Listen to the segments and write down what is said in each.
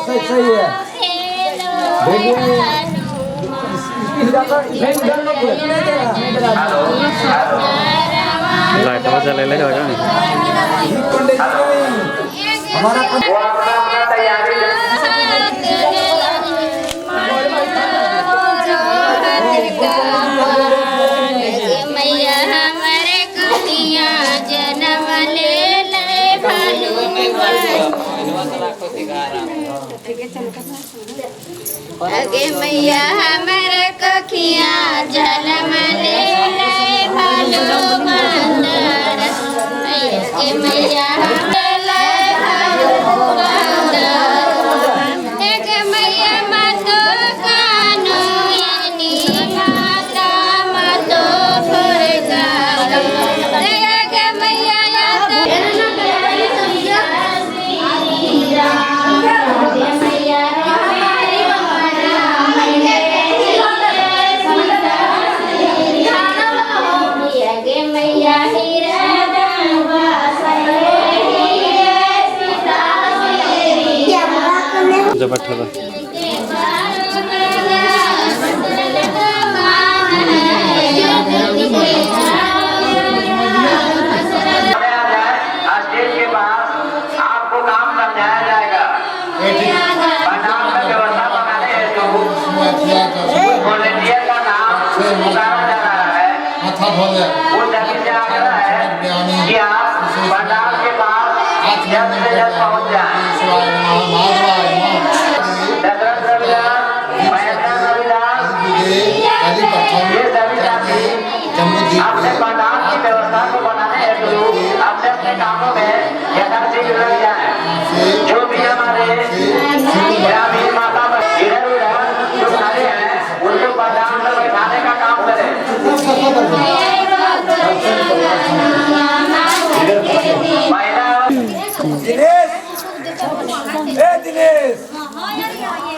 सही है। लाइट चले लगा हमारा मैया हमारे कुतिया जन्म ले ले भालू अगे मैया हमारे कखिया जन्म ले ले भालू बंदर के मैया जब बैठा था अपने पंडाल की व्यवस्था को बनाने हेतु अपने अपने कामों में यथाशीघ्र लग जाए। जो भी हमारे ग्रामीण माता इधर उधर जो खड़े हैं उनको पंडाल में बैठाने का काम करें। दिनेश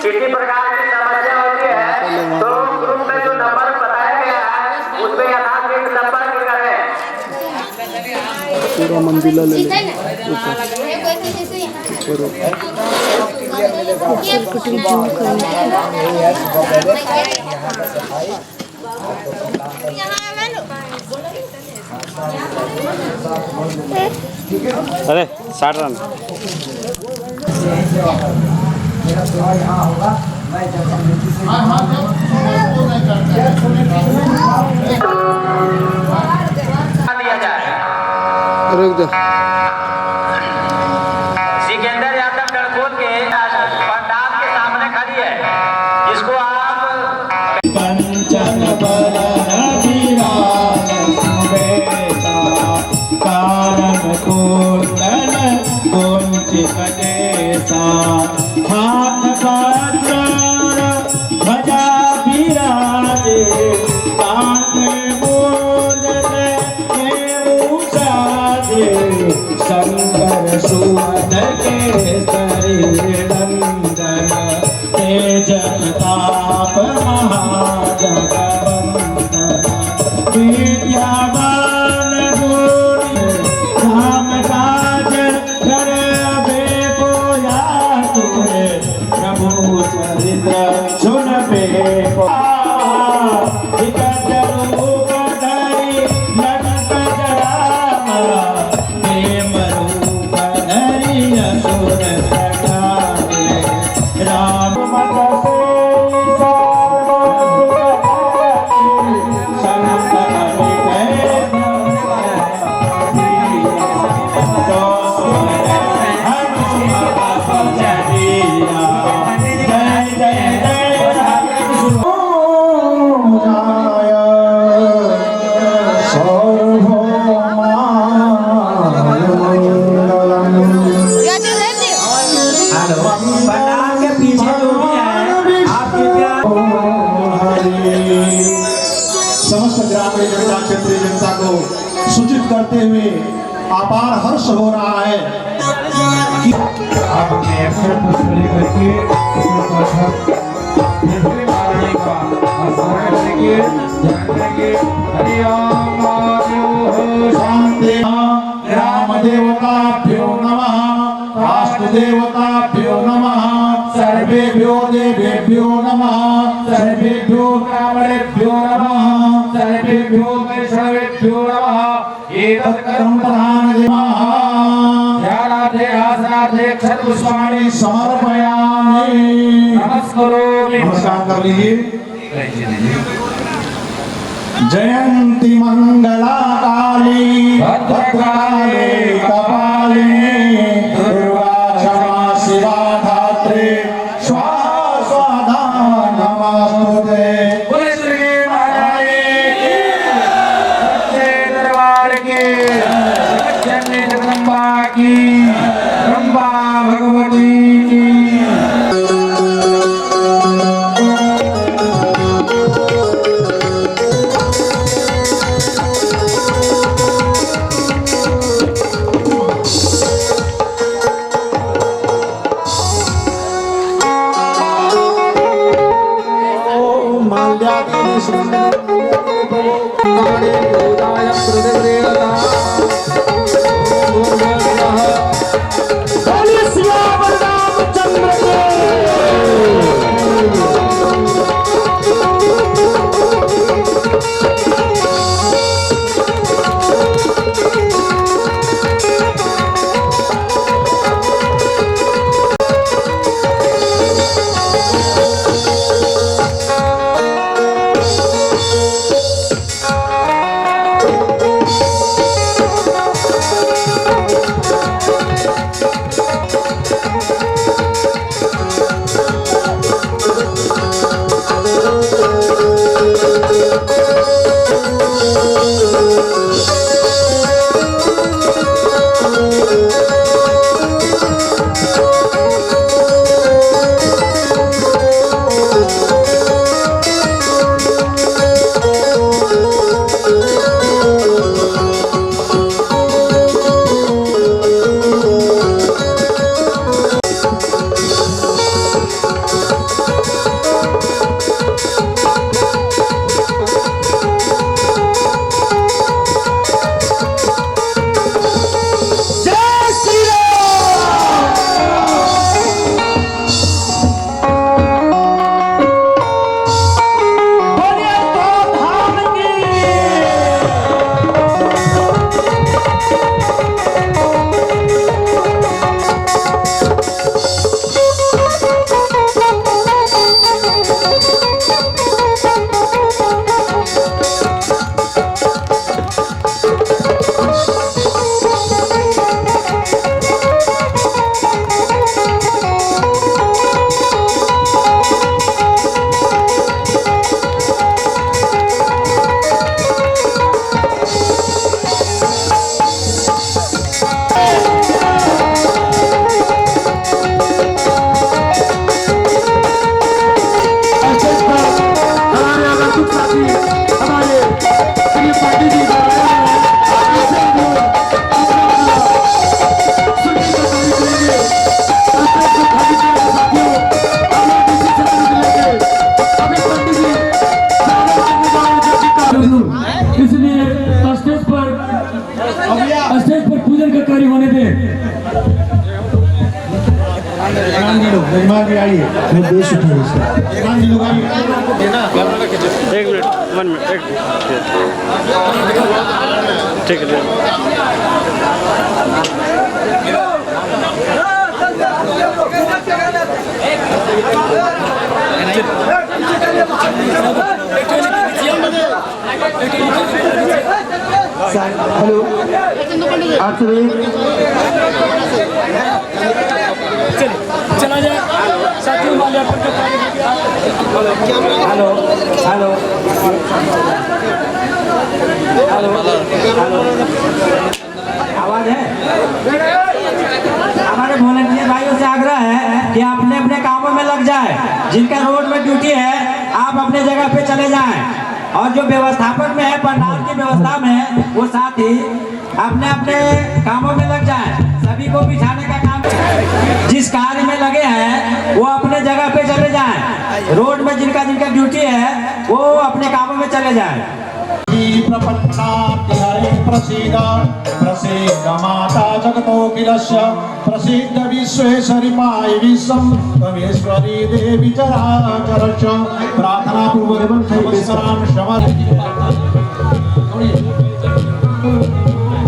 किसी प्रकार की समस्या होती है तो ग्रुप में जो नंबर बताया गया है उसमें यथाशीघ्र संपर्क करें। पूरा मंदिर ले ले अरे 60 रन सिकंदर यादव गढ़कोट के पंडाल के सामने खड़ी है। इसको आप पंचन कारण कुंडल कुंचित देसा हाथ पात्र भजा विराजे कांत मोदन साजे शंकर सुवन के शरीर नंदन तेज ताप महाजगवंदन विद्यावान गुणी राम काज कर बेको या तुरे प्रभु चरित्र सुन बेको रूप धरि लटक जरामा प्रेम रूप धरि असुर सगारे राम मत समस्त ग्रामीण जनता क्षेत्रीय जनता को सूचित करते हुए अपार हर्ष हो रहा है कि आपने अक्षर पुष्प लेकर के राम देवताभ्यो नमः वास्तु देवताभ्यो नमः सर्वेभ्यो देवेभ्यो नमः सर्वेभ्यो ब्राह्मणेभ्यो नमः सर्वेभ्यो वैष्णवेभ्यो नमः एतत् कर्म प्रधानदेवः ध्यानार्थे आसनार्थे क्षतपुष्पाणि समर्पयामि नमस्करोमि नमस्कार कर लीजिए जयंती मंगला काली भद्रकाली कपालिनी दुर्गा क्षमा शिवा धात्री स्वाहा स्वाहा नमस्ते बोले श्री महाराज की सच्चे दरबार की सच्चे जगदम्बा की रंबा भगवती की स्टेज पर पूजन का कार्य होने दें। मेहमान भी आइए मैं देश उठाऊं इसका मेहमान जी लोग आइए एक मिनट 1 मिनट एक ठीक है हेलो चला जाए साथियों माल्यार्पण का कार्य हेलो हेलो हेलो आवाज है। हमारे वॉलंटियर भाइयों से आग्रह है कि अपने अपने कामों में लग जाए। जिनका रोड में ड्यूटी है आप अपने जगह पे चले जाएं और जो व्यवस्थापक में है पंडाल की व्यवस्था में वो साथ ही अपने अपने कामों में लग जाएं। सभी को बिठाने का काम जिस कार्य में लगे हैं वो अपने जगह पे चले जाएं। रोड में जिनका जिनका ड्यूटी है वो अपने कामों में चले जाएं। प्रसीद प्रसीद माता जगतोऽखिलस्य प्रसीद विश्वेश्वरी माय विश्वं त्वमेश्वरी देवी चराचरस्य प्रार्थना पूर्वक नमस्कारान्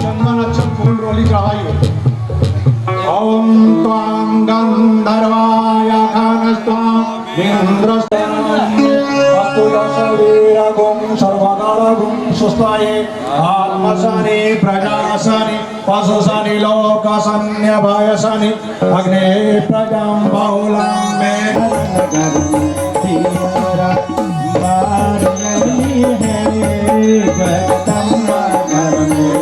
चंदन अक्षर फूल रोली चढ़ाइए। ओम त्वां गंधर्वाय खानस्त्वां इंद्रस्तुयशवीरगुं सर्वगणगुं सुस्ताये आत्मसनि प्रजासनि पशुसनि लोकसन्यभयसनि अग्ने प्रजां बहुलं मे जगदम्बा घर में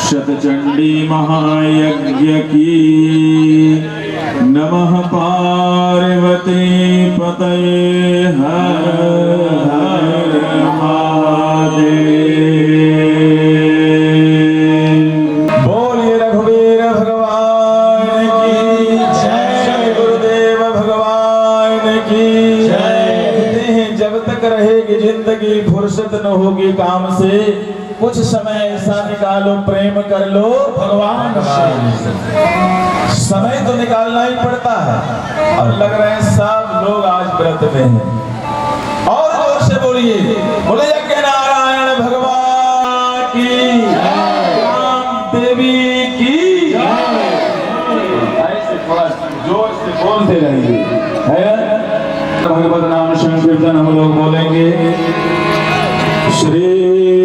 शतचंडी महायज्ञ की नमः पार्वती पतये हर हर महादेव। बोलिए रघुवीर भगवान की जय, गुरुदेव भगवान की जय। जब तक रहेगी जिंदगी फुर्सत न होगी काम से, कुछ समय ऐसा निकालो प्रेम कर लो भगवान से। समय तो निकालना ही पड़ता है और लग रहे हैं सब लोग आज व्रत में हैं। और जोर से बोलिए, बोले यज्ञ नारायण भगवान की, राम देवी की। ऐसे थोड़ा जोर से बोलते रहिए, है भगवत नाम संकीर्तन हम लोग बोलेंगे। श्री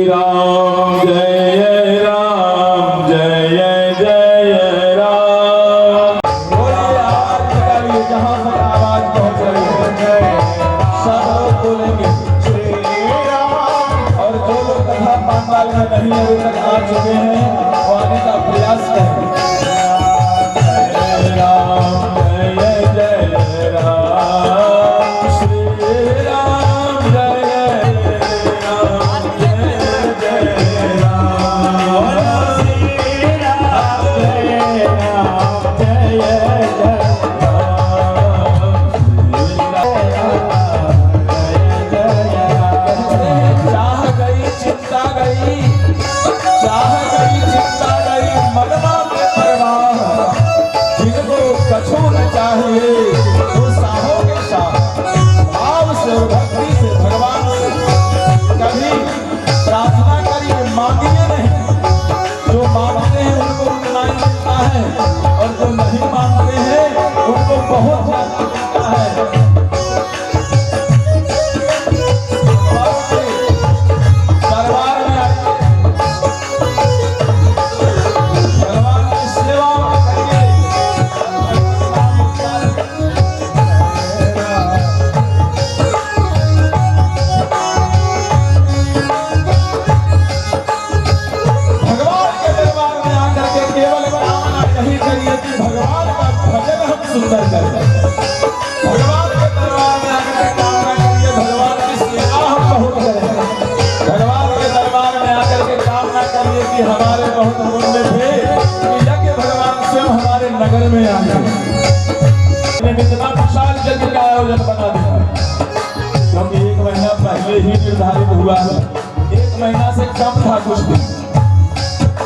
राम जय राम जय जय राम। बोलिए आज लगाइए जहां तक आवाज पहुंच रही है, सब लोग बोलेंगे श्री राम। और जो लोग कथा पंडाल में नहीं अभी तक आ चुके हैं वो आने का प्रयास करें। जय राम आयोजन बना देना, क्योंकि 1 महीना पहले ही निर्धारित हुआ है। 1 महीना से कम था कुछ दिन।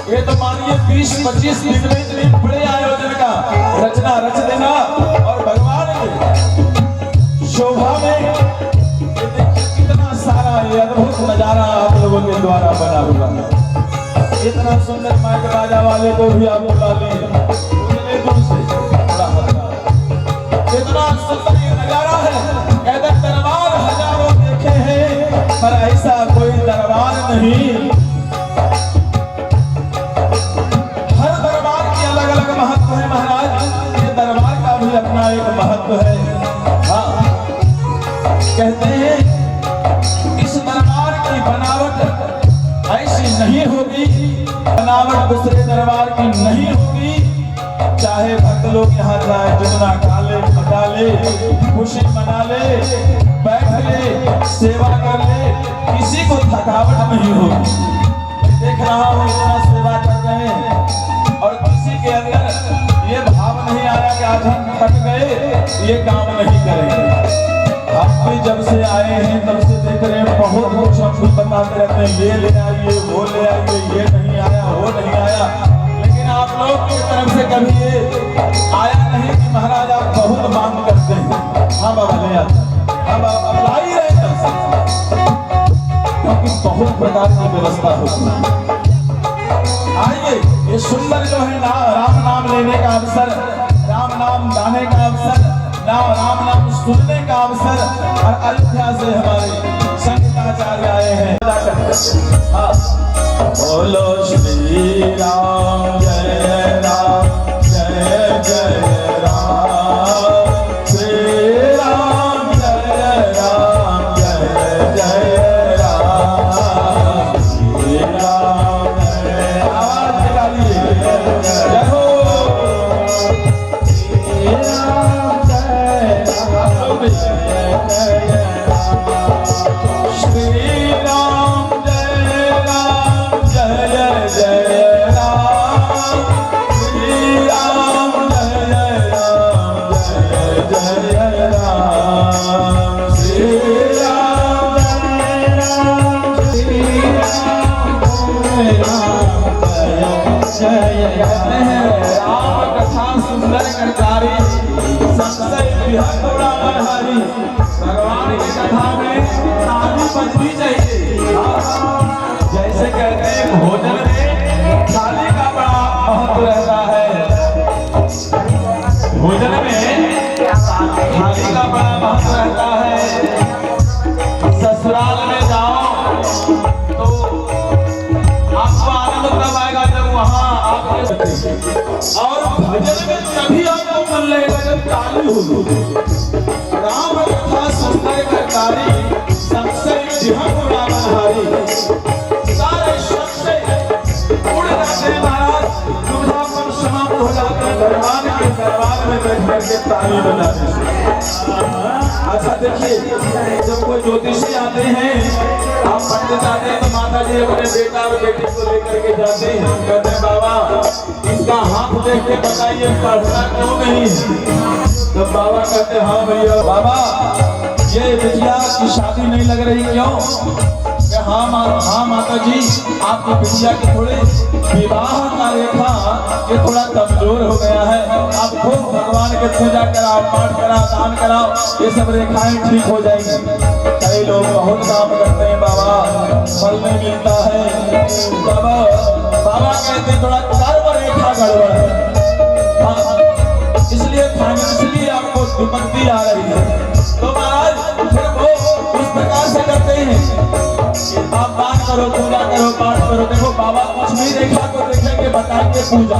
ये तो मानिए 20-25 दिन में इतने बड़े आयोजन का रचना रच देना, और भगवान की शोभा में ये देखिए कितना सारा ये अद्भुत नजारा आप लोगों के द्वारा बना हुआ है। इतना सुंदर माइक बाजा वाले को भी आप बुला लें, उतने दूर से बड़ा हल्का, इतना सुंदर ये नजारा है। कहते दरबार हजारों देखे हैं पर ऐसा कोई दरबार नहीं। हर दरबार की अलग अलग महत्व है महाराज, ये दरबार का भी अपना एक महत्व है। हाँ, कहते हैं इस दरबार की बनावट ऐसी नहीं होगी, बनावट दूसरे दरबार की नहीं होगी। चाहे भक्त लोग यहाँ जाए, जितना खा ले खटा ले, खुशी मना ले, बैठ ले, सेवा कर ले, किसी को थकावट नहीं होगी। देख रहा हूँ इतना सेवा कर रहे हैं और किसी के अंदर ये भाव नहीं आया कि आज हम थक गए, ये काम नहीं करेंगे। हम भी जब से आए हैं तब से देख रहे हैं, बहुत कुछ हम भी बताते रहते हैं, ये ले आइए, वो ले आइए, ये नहीं आया, वो नहीं आया, लेकिन आप लोग की तरफ से कभी ये आया नहीं कि महाराज आप बहुत मांग करते हैं। हाँ बाबा ले आते, हाँ बाबा अब ला ही रहे तब से, क्योंकि बहुत प्रकार की व्यवस्था होती है। आइए, ये सुंदर जो है राम नाम लेने का अवसर, राम नाम गाने का अवसर, राम नाम सुनने का अवसर, और अयोध्या से हमारे संगीताचार्य आए हैं। हाँ, बोलो श्री राम जय राम जय जय राम, श्री राम जय राम जय जय राम, श्री राम जय, आवाज निकालिए, जय हो श्री राम जय राम जय जय राम, श्री राम जय राम जय जय राम, श्री राम जय राम जय जय राम, श्री राम जय राम, श्री राम जय कहते हैं राम कथा सुंदर करतारी, संशय विहत बड़ा मनहारी। भगवान की कथा में ताली बजनी चाहिए। जैसे कहते हैं भोजन में थाली का बड़ा महत्व रहता है, भोजन में थाली का बड़ा महत्व रहता है। ससुराल में जाओ तो आपको आनंद तब आएगा जब वहाँ आपके, और भजन में तभी आपको मन लगेगा जब ताली होगी। राम कथा सुंदर करतारी, संशय विहत बड़ा मनहारी। सारे संशय उड़ जाते हैं महाराज, दुविधापन समाप्त हो जाते हैं भगवान के दरबार में बैठ करके ताली बजाते हैं। अच्छा देखिए, जब कोई ज्योतिषी आते हैं, आप पंडित आते हैं, तो माता जी अपने बेटा और बेटी को लेकर के जाते हैं, कहते हैं बाबा इसका हाथ देख के बताइए पढ़ना क्यों नहीं है। तो बाबा कहते हाँ भैया, बाबा ये बिटिया की शादी नहीं लग रही क्यों? हाँ माता जी, आपकी बिटिया की थोड़ी विवाह का रेखा ये थोड़ा कमजोर हो गया है, आप खूब भगवान के पूजा कराओ, पाठ कराओ, दान कराओ, ये सब रेखाएं ठीक हो जाएंगी। कई लोग बहुत काम करते हैं बाबा, फल नहीं मिलता है। बाबा कहते हैं थोड़ा कर्म रेखा गड़बड़ है, इसलिए फाइनेंशियली आपको विपत्ति आ रही है। तो महाराज फिर वो उस प्रकार से करते हैं, आप दान करो, पूजा करो, पाठ करो। देखो बाबा कुछ भी रेखा को देखेंगे, बताएंगे पूजा।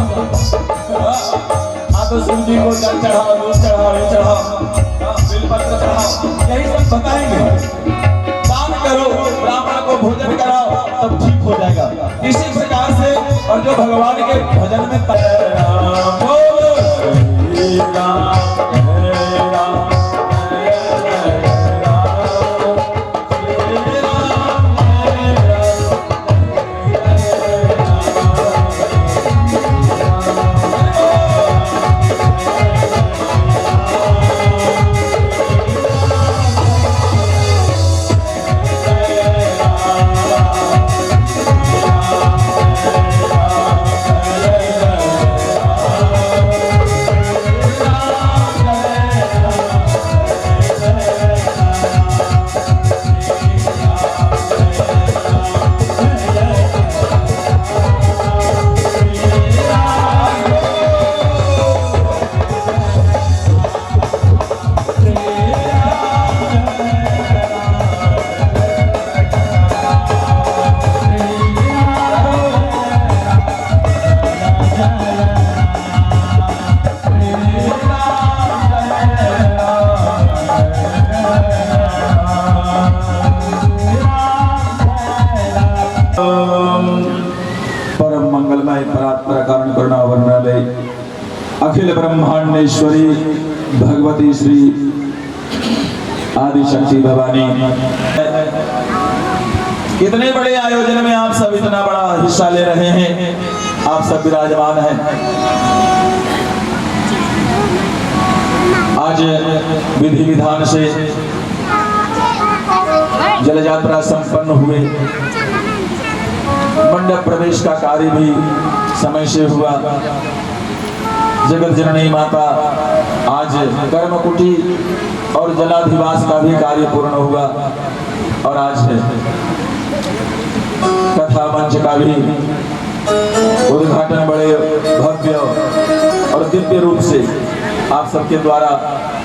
हाँ तो शिव जी को जल चढ़ाओ, दूध चढ़ाओ, ये चढ़ाओ, बिलपत्र चढ़ाओ, यही सब बताएंगे। दान करो, ब्राह्मण को भोजन कराओ, तब ठीक हो जाएगा। इसी प्रकार से, और जो भगवान के भजन में मात्रा कारण करुणा वर्णालय अखिल ब्रह्मांडेश्वरी भगवती श्री आदि शक्ति भवानी। इतने बड़े आयोजन में आप सब इतना बड़ा हिस्सा ले रहे हैं, आप सब विराजमान हैं। आज विधि विधान से जल यात्रा संपन्न हुए, मंडप प्रवेश का कार्य भी समय से हुआ। जगत जननी माता आज कर्मकुटी और जलाधिवास का भी कार्य पूर्ण हुआ और आज है कथा मंच का भी उद्घाटन बड़े भव्य और दिव्य रूप से आप सबके द्वारा,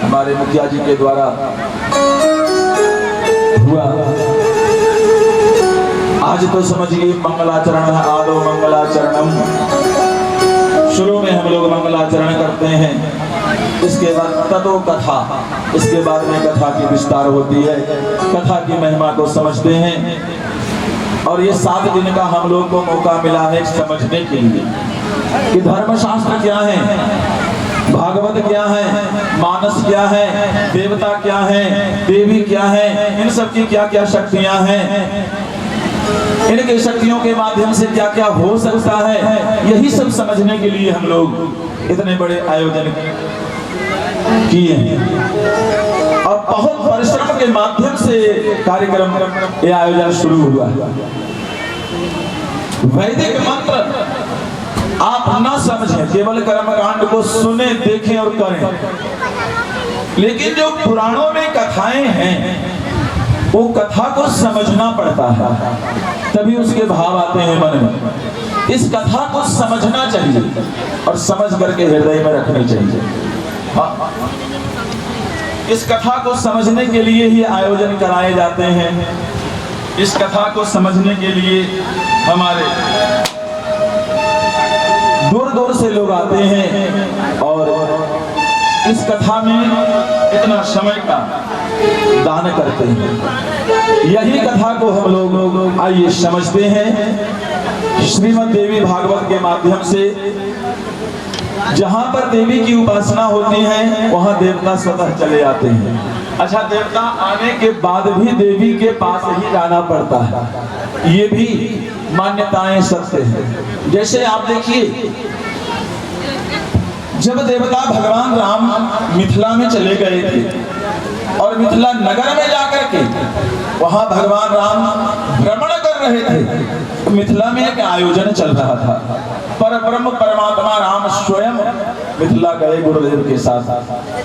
हमारे मुखिया जी के द्वारा हुआ। आज तो समझिए मंगलाचरण है, आदो मंगलाचरणम। शुरू में हम लोग मंगलाचरण करते हैं, इसके बाद ततो कथा, इसके बाद में कथा की विस्तार होती है, कथा की महिमा को समझते हैं। और ये 7 दिन का हम लोग को मौका मिला है समझने के लिए कि धर्मशास्त्र क्या है, भागवत क्या है, मानस क्या है, देवता क्या है, देवी क्या है, इन सब की क्या क्या शक्तियां हैं, इनके शक्तियों के माध्यम से क्या क्या हो सकता है, यही सब समझने के लिए हम लोग इतने बड़े आयोजन किए हैं। और बहुत परिश्रम के माध्यम से कार्यक्रम ये आयोजन शुरू हुआ। वैदिक मंत्र आप न समझें, केवल कर्मकांड को सुने, देखें और करें, लेकिन जो पुराणों में कथाएं हैं वो कथा को समझना पड़ता है, तभी उसके भाव आते हैं मन में। इस कथा को समझना चाहिए और समझ करके हृदय में रखनी चाहिए। इस कथा को समझने के लिए ही आयोजन कराए जाते हैं। इस कथा को समझने के लिए हमारे दूर दूर से लोग आते हैं और इस कथा में इतना समय का दान करते हैं। यही कथा को हम लोग आइए समझते हैं। श्रीमद् देवी भागवत के माध्यम से जहां पर देवी की उपासना होती है वहां देवता स्वतः चले आते हैं। अच्छा, देवता आने के बाद भी देवी के पास ही जाना पड़ता है, ये भी मान्यताएं सत्य है। जैसे आप देखिए, जब देवता भगवान राम मिथिला में चले गए थे और मिथिला नगर में जाकर के वहां भगवान राम भ्रमण कर रहे थे, मिथिला में एक आयोजन चल रहा था। पर ब्रह्म परमात्मा राम स्वयं मिथिला गए गुरुदेव के साथ,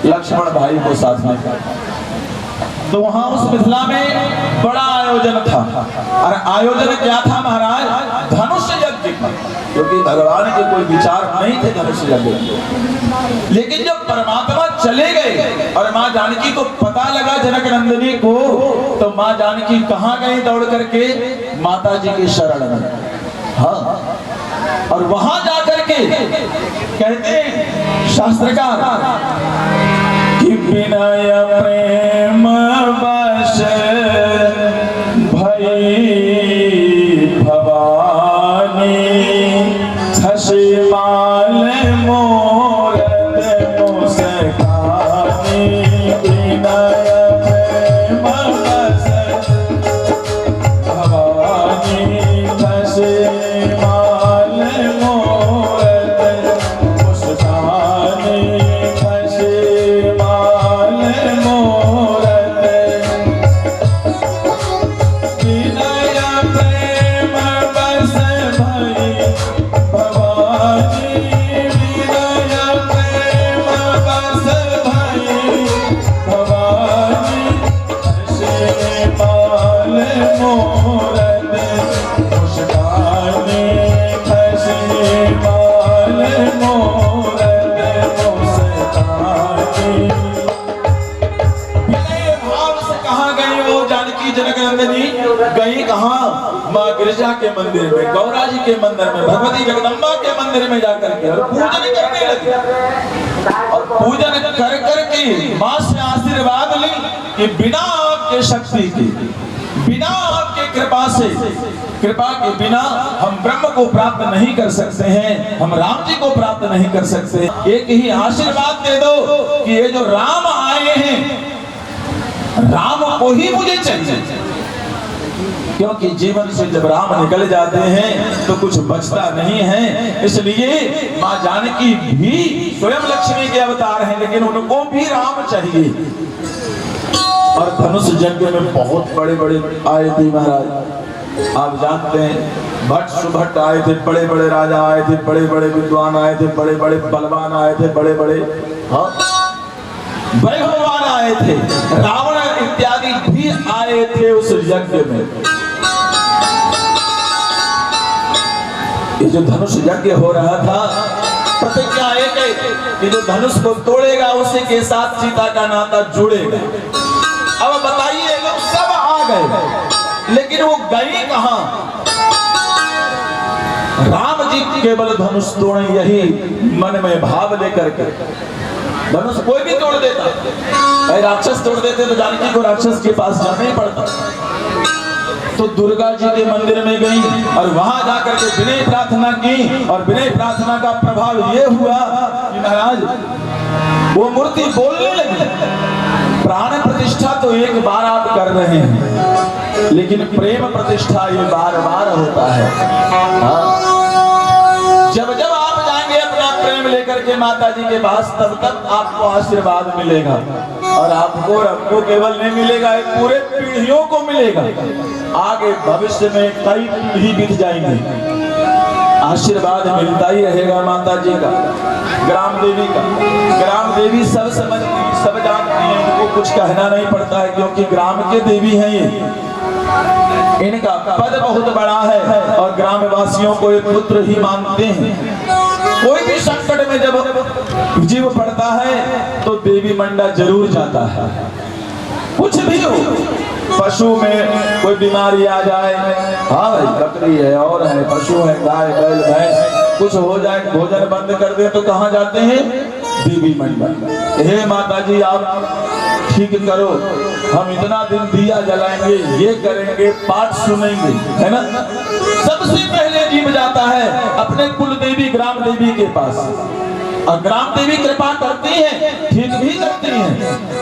लक्ष्मण भाई को साथ में। तो वहां उस मिथिला में बड़ा आयोजन था। और आयोजन क्या था महाराज? धनुष यज्ञ का, क्योंकि भगवान के कोई विचार नहीं थे धनुष यज्ञ। लेकिन जब परमात्मा चले गए और माँ जानकी को पता लगा, जनक नंदिनी को, तो माँ जानकी कहाँ गई? दौड़ करके माता जी के शरण में। हाँ, और वहां जाकर के कहते हैं शास्त्रकार कि विनय प्रेम वश भई भवानी छशिमाल मोरत मुस्कानी। विनय प्रेम वश भवानी छशिमाल मोरत मुस्कानी। गई कहाँ? माँ गिरिजा के मंदिर में, गौरा जी के मंदिर में, भगवती जगदम्बा के मंदिर में जाकर के और पूजन करने लगी। और पूजन कर करके माँ से आशीर्वाद ली कि बिना आपके शक्ति के, बिना आपके कृपा से, कृपा के बिना हम ब्रह्म को प्राप्त नहीं कर सकते हैं, हम राम जी को प्राप्त नहीं कर सकते। एक ही आशीर्वाद दे दो कि ये जो राम आए हैं, राम को ही मुझे चाहिए, क्योंकि जीवन से जब राम निकल जाते हैं तो कुछ बचता नहीं है। इसलिए माँ जानकी भी स्वयं लक्ष्मी के अवतार हैं, लेकिन उनको भी राम चाहिए। और धनुष यज्ञ में बहुत बड़े बड़े आए थे महाराज, आप जानते हैं भट्ट सुभट्ट आए थे, बड़े बड़े राजा आए थे, बड़े बड़े विद्वान आए थे, बड़े बड़े बलवान आए थे, बड़े बड़े भगवान आए थे, रावण इत्यादि भी आए थे उस यज्ञ में। ये जो धनुष यज्ञ हो रहा था, प्रतिज्ञा एक है कि जो धनुष को तोड़ेगा उसी के साथ सीता का नाता जुड़ेगा। अब बताइए, लोग सब आ गए, लेकिन वो गई कहां? राम जी केवल धनुष तोड़े, यही मन में भाव लेकर के। धनुष कोई भी तोड़ देता, राक्षस तोड़ देते तो जानकी को राक्षस के पास जाना ही पड़ता। तो दुर्गा जी के मंदिर में गई और वहां जाकर के विनय प्रार्थना की, और विनय प्रार्थना का प्रभाव ये हुआ कि महाराज वो मूर्ति बोलने लगी। प्राण प्रतिष्ठा तो एक बार आप कर रहे हैं, लेकिन प्रेम प्रतिष्ठा ये बार बार होता है। जब जब आप जाएंगे अपना प्रेम लेकर के माता जी के पास, तब तक आपको आशीर्वाद मिलेगा, और आपको और हमको केवल नहीं मिलेगा, एक पूरे पीढ़ियों को मिलेगा। आगे भविष्य में कई पीढ़ी बीत जाएंगे, आशीर्वाद मिलता ही रहेगा माता जी का, ग्राम देवी का। ग्राम देवी सब समझती, सब जानती हैं, इनको कुछ कहना नहीं पड़ता है, क्योंकि ग्राम के देवी हैं ये। इनका पद बहुत बड़ा है और ग्रामवासियों को एक पुत्र ही मानते हैं। कोई भी संकट में जब जीव पड़ता है तो देवी मंडा जरूर जाता है। कुछ भी हो, पशु में कोई बीमारी आ जाए, हाँ भाई बकरी है और है, पशु है, गाय बैल भैंस, कुछ हो जाए, भोजन बंद कर दे तो कहाँ जाते हैं? देवी मंडल। हे माता जी आप ठीक करो, हम इतना दिन दिया जलाएंगे, ये करेंगे, पाठ सुनेंगे, है ना। सबसे पहले जीव जाता है अपने कुल देवी ग्राम देवी के पास, और ग्राम देवी कृपा करती है, ठीक भी करती है।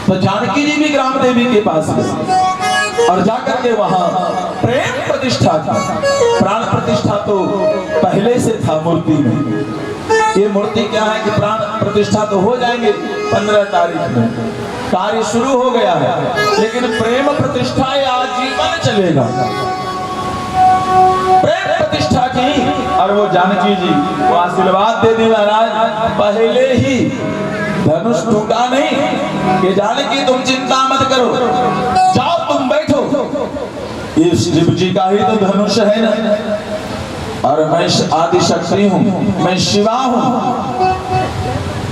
तो जानकी जी भी ग्राम देवी के पास है और जाकर के वहां प्रेम प्रतिष्ठा था। प्राण प्रतिष्ठा तो पहले से था मूर्ति में। ये मूर्ति क्या है कि प्राण प्रतिष्ठा तो हो जाएंगे 15 तारीख में, कार्य शुरू हो गया है, लेकिन प्रेम प्रतिष्ठा ये आजीवन चलेगा। प्रेम प्रतिष्ठा की, और वो जानकी जी वो आशीर्वाद दे दी महाराज, पहले ही धनुष टूटा नहीं कि जानकी तुम चिंता मत करो, जाओ तुम बैठो, ये शिव जी का ही तो धनुष है ना, और मैं आदि शक्ति हूँ, मैं शिवा हूँ,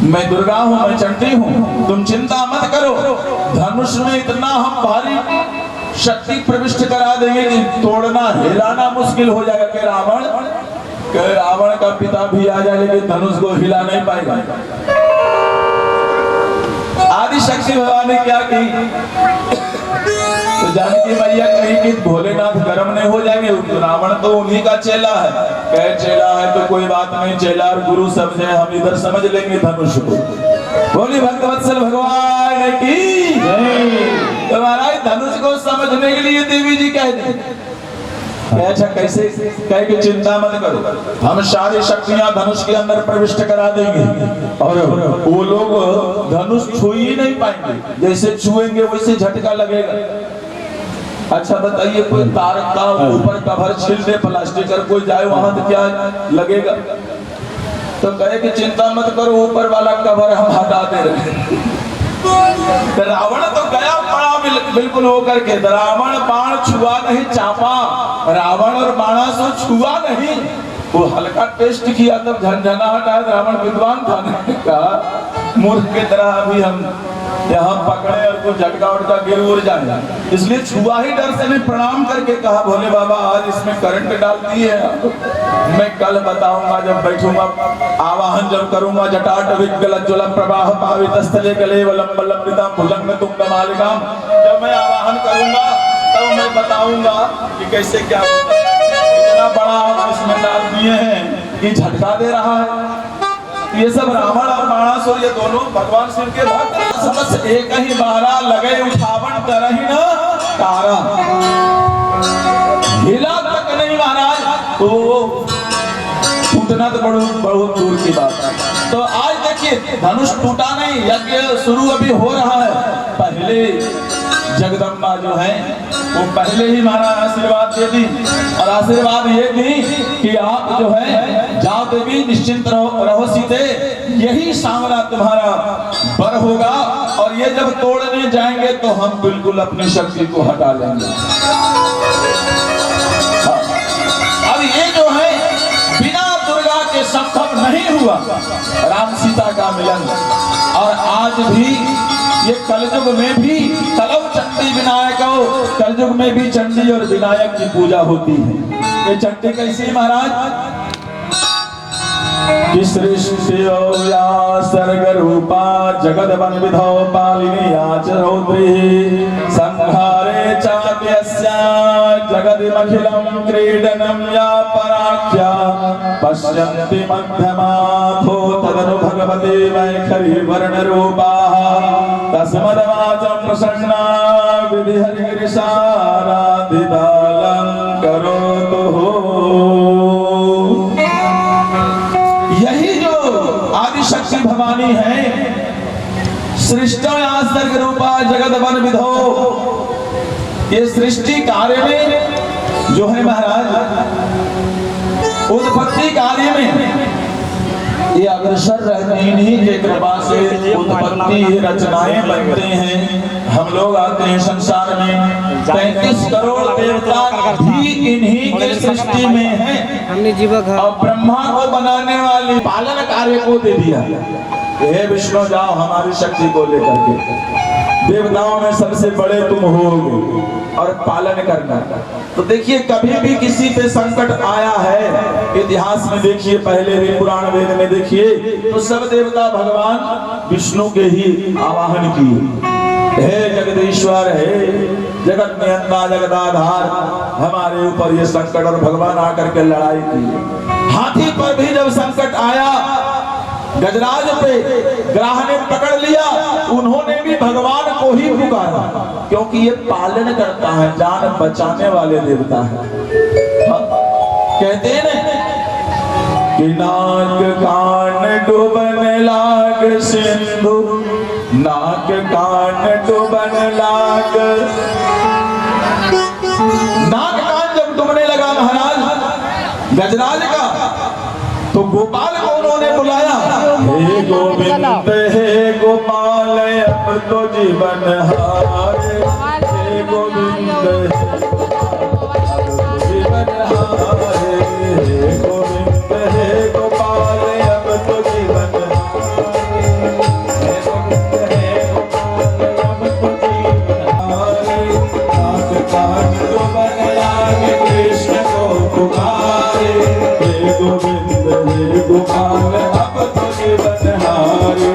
मैं दुर्गा हूँ, मैं चंडी हूँ, तुम चिंता मत करो। धनुष में इतना हम भारी शक्ति प्रविष्ट करा देंगे कि तोड़ना हिलाना मुश्किल हो जाएगा। कि रावण का पिता भी आ जाए लेकिन धनुष को हिला नहीं पाएगा। आदि शक्ति भगवान ने क्या की, तो जानकी मैया कहीं कि भोलेनाथ गर्म नहीं हो जाएंगे, रावण तो उन्हीं का चेला है। कहे चेला है तो कोई बात नहीं, चेला और गुरु समझे, हम इधर समझ लेंगे धनुष को। बोली भक्तवत्सल भगवान की तो महाराज धनुष को समझने के लिए देवी जी कह दी, अच्छा कैसे? कहे कि चिंता मत करो, हम सारी शक्तियां धनुष के अंदर प्रविष्ट करा देंगे, और वो लोग धनुष छू ही नहीं पाएंगे, जैसे छुएंगे वैसे झटका लगेगा। अच्छा बताइए, कोई तार का ऊपर कवर छील दे प्लास्टिक और कोई जाए वहां तो क्या लगेगा? तो कहे कि चिंता मत करो, ऊपर वाला कवर हम हटा दे रहे। तो रावण तो गया पड़ा बिल्कुल होकर के, रावण बाण छुआ नहीं चापा, रावण और बाणासुर छुआ नहीं, वो हल्का टेस्ट किया तब झंझनाहट आया। रावण विद्वान था, ने कहा मूर्ख की तरह अभी हम यहाँ पकड़े और कुछ झटका उटका गिर उड़ जाए, इसलिए छुआ ही डर से नहीं, प्रणाम करके कहा भोले बाबा आज इसमें करंट डाल दी है, मैं कल बताऊंगा जब बैठूंगा, आवाहन जब करूंगा। जटाट विगलज्ज्वलं प्रवाह पावितस्थले गले वलंबलंबितां भुजंग तुंगमालिकां, जब मैं आवाहन करूंगा तब मैं बताऊंगा कि कैसे क्या होता है। इतना बड़ा आप इसमें डाल दिए हैं कि झटका दे रहा है। ये सब रावण और बाणासुर ये दोनों भगवान शिव के भक्त बस एक ही बारा लगे उठावन करही न तारा, हिला तक नहीं महाराज तो टूटना तो बहुत दूर की बात है। तो आज देखिए धनुष टूटा नहीं, यज्ञ शुरू अभी हो रहा है। पहले जगदम्बा जो है वो पहले ही हमारा आशीर्वाद दे दी, और आशीर्वाद ये दी कि आप जो है जाओ देवी निश्चिंत रहो सीते, यही सांवला तुम्हारा बर होगा, और ये जब तोड़ने जाएंगे तो हम बिल्कुल अपनी शक्ति को हटा लेंगे। अब ये जो है बिना दुर्गा के संभव नहीं हुआ राम सीता का मिलन। और आज भी ये कलयुग में भी कलौ चंडी विनायक हो, कलयुग में भी चंडी और विनायक की पूजा होती है। ये चंडी कैसी महाराज कि सृष्टि या सर्ग रूपा जगद वन विधौ पालिनी आचरौद्री संहारे चाप्यस्या जगदिमखिलं क्रीडनं या पराख्या पश्यन्ति मध्यमाथो तदनु भगवते वैखरी वर्ण रूपा तस्मद्वाचं प्रसन्ना विधि हरिगिरिशाराधितालं करोतु। यही जो आदिशक्ति भवानी है, सृष्टि सर्ग रूपा जगद वन विधो, ये सृष्टि कार्य में जो है महाराज उत्पत्ति कार्य में ये अग्रसर रहते हैं, इन्हीं के कृपा से उत्पत्ति रचनाएं बनते हैं। हम लोग आते हैं संसार में, 35 करोड़ देवता भी इन्हीं के सृष्टि में हैं, और ब्रह्मा को बनाने वाली पालन कार्य को दे दिया, हे विष्णु जाओ हमारी शक्ति को लेकर के, देवताओं में सबसे बड़े तुम होगे और पालन करना। तो देखिए कभी भी किसी पे संकट आया है इतिहास में, देखिए पहले भी पुराण वेद में देखिए तो सब देवता भगवान विष्णु के ही आवाहन किए, हे जगदीश्वर, हे जगत नियंता जगदाधार, हमारे ऊपर ये संकट, और भगवान आकर के लड़ाई की। हाथी पर भी जब संकट आया, गजराज पे ग्राह ने पकड़ लिया, उन्होंने भी भगवान को ही पुकारा, क्योंकि ये पालन करता है, जान बचाने वाले देवता है। कहते हैं ना कि नाक कान डूबन लाग सिंधु, नाक कान डूबन लाग, नाक कान जब डूबने लगा महाराज गजराज का, तो गोपाल को उन्होंने बुलाया, हे गोविंद हे गोपाल अब तो जीवन हारे, हे गोविंद जीवन हारे, हे गोविंद हे गोपाल अब तो जीवन हारे, हे गोविंद हे गोपाल अब तो जीवन हारे, नाक कान डूबन लागे कृष्ण को पुकारे, हे गोविंद हे गोपाल अब तो जीवन हारे,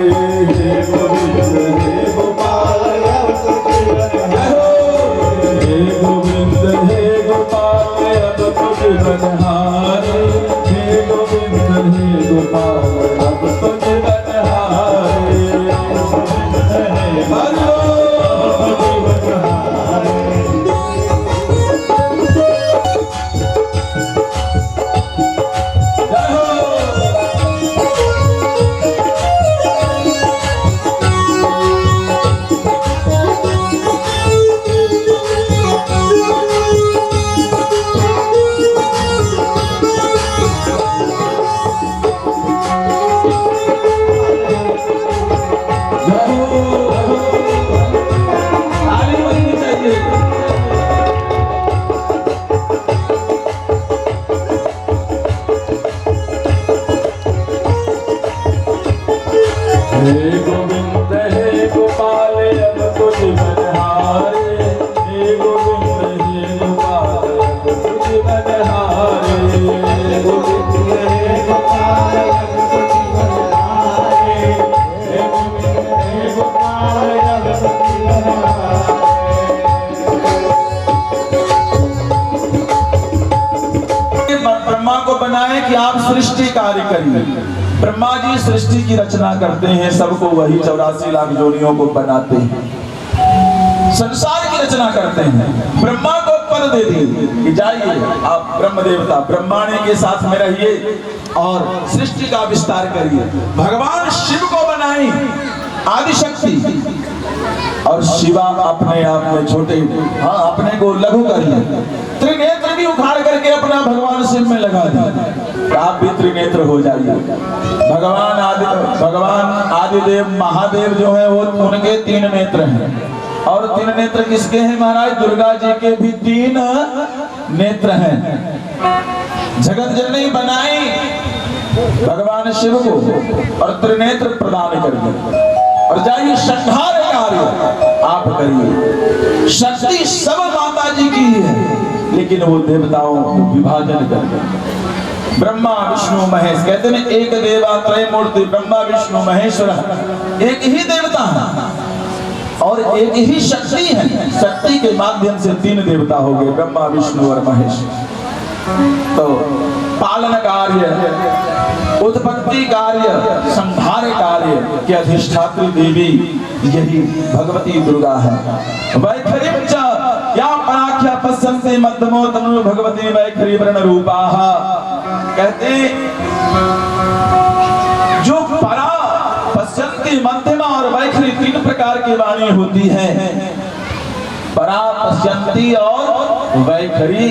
हे गोविंद हे गोपाल अब तो जीवन हारे। कि आप सृष्टि कार्य करिए। ब्रह्मा जी सृष्टि की रचना करते हैं, सबको वही 84 लाख जोनियों को बनाते हैं, संसार की रचना करते हैं। ब्रह्मा को पद दे दिए कि जाइए आप ब्रह्म देवता ब्रह्मांड के साथ में रहिए और सृष्टि का विस्तार करिए। भगवान शिव को बनाई आदिशक्ति और शिवा अपने आप में छोटे, अपने को लघु करिए। त्रिनेत्र भी उखाड़ करके अपना भगवान शिव में लगा दिया, आप भी त्रिनेत्र हो जाइए। भगवान आदिदेव महादेव जो है वो उनके 3 नेत्र हैं, और 3 नेत्र किसके हैं महाराज? दुर्गा जी के भी 3 नेत्र हैं। जगत जननी बनाई भगवान शिव को और त्रिनेत्र प्रदान कर दिए, और जाइए संहार कार्य आप करिए। शक्ति सब माता जी की है, लेकिन वो देवताओं को विभाजन कर दिया। ब्रह्मा विष्णु महेश कहते हैं एक देवा त्रय मूर्ति, ब्रह्मा विष्णु महेश्वर एक ही देवता है और एक ही शक्ति है। शक्ति के माध्यम से 3 देवता हो गए, ब्रह्मा विष्णु और महेश। तो पालन कार्य, उत्पत्ति कार्य, संहार कार्य के अधिष्ठात्री देवी यही भगवती दुर्गा है। वैखरीं च या पराख्या पश्यन्ति मध्यमो तनु भगवती वैखरी वर्ण रूपाः। कहते जो परा पश्यन्ति मध्यमा और वैखरी 3 प्रकार की वाणी होती है। परा पश्यन्ति और वैखरी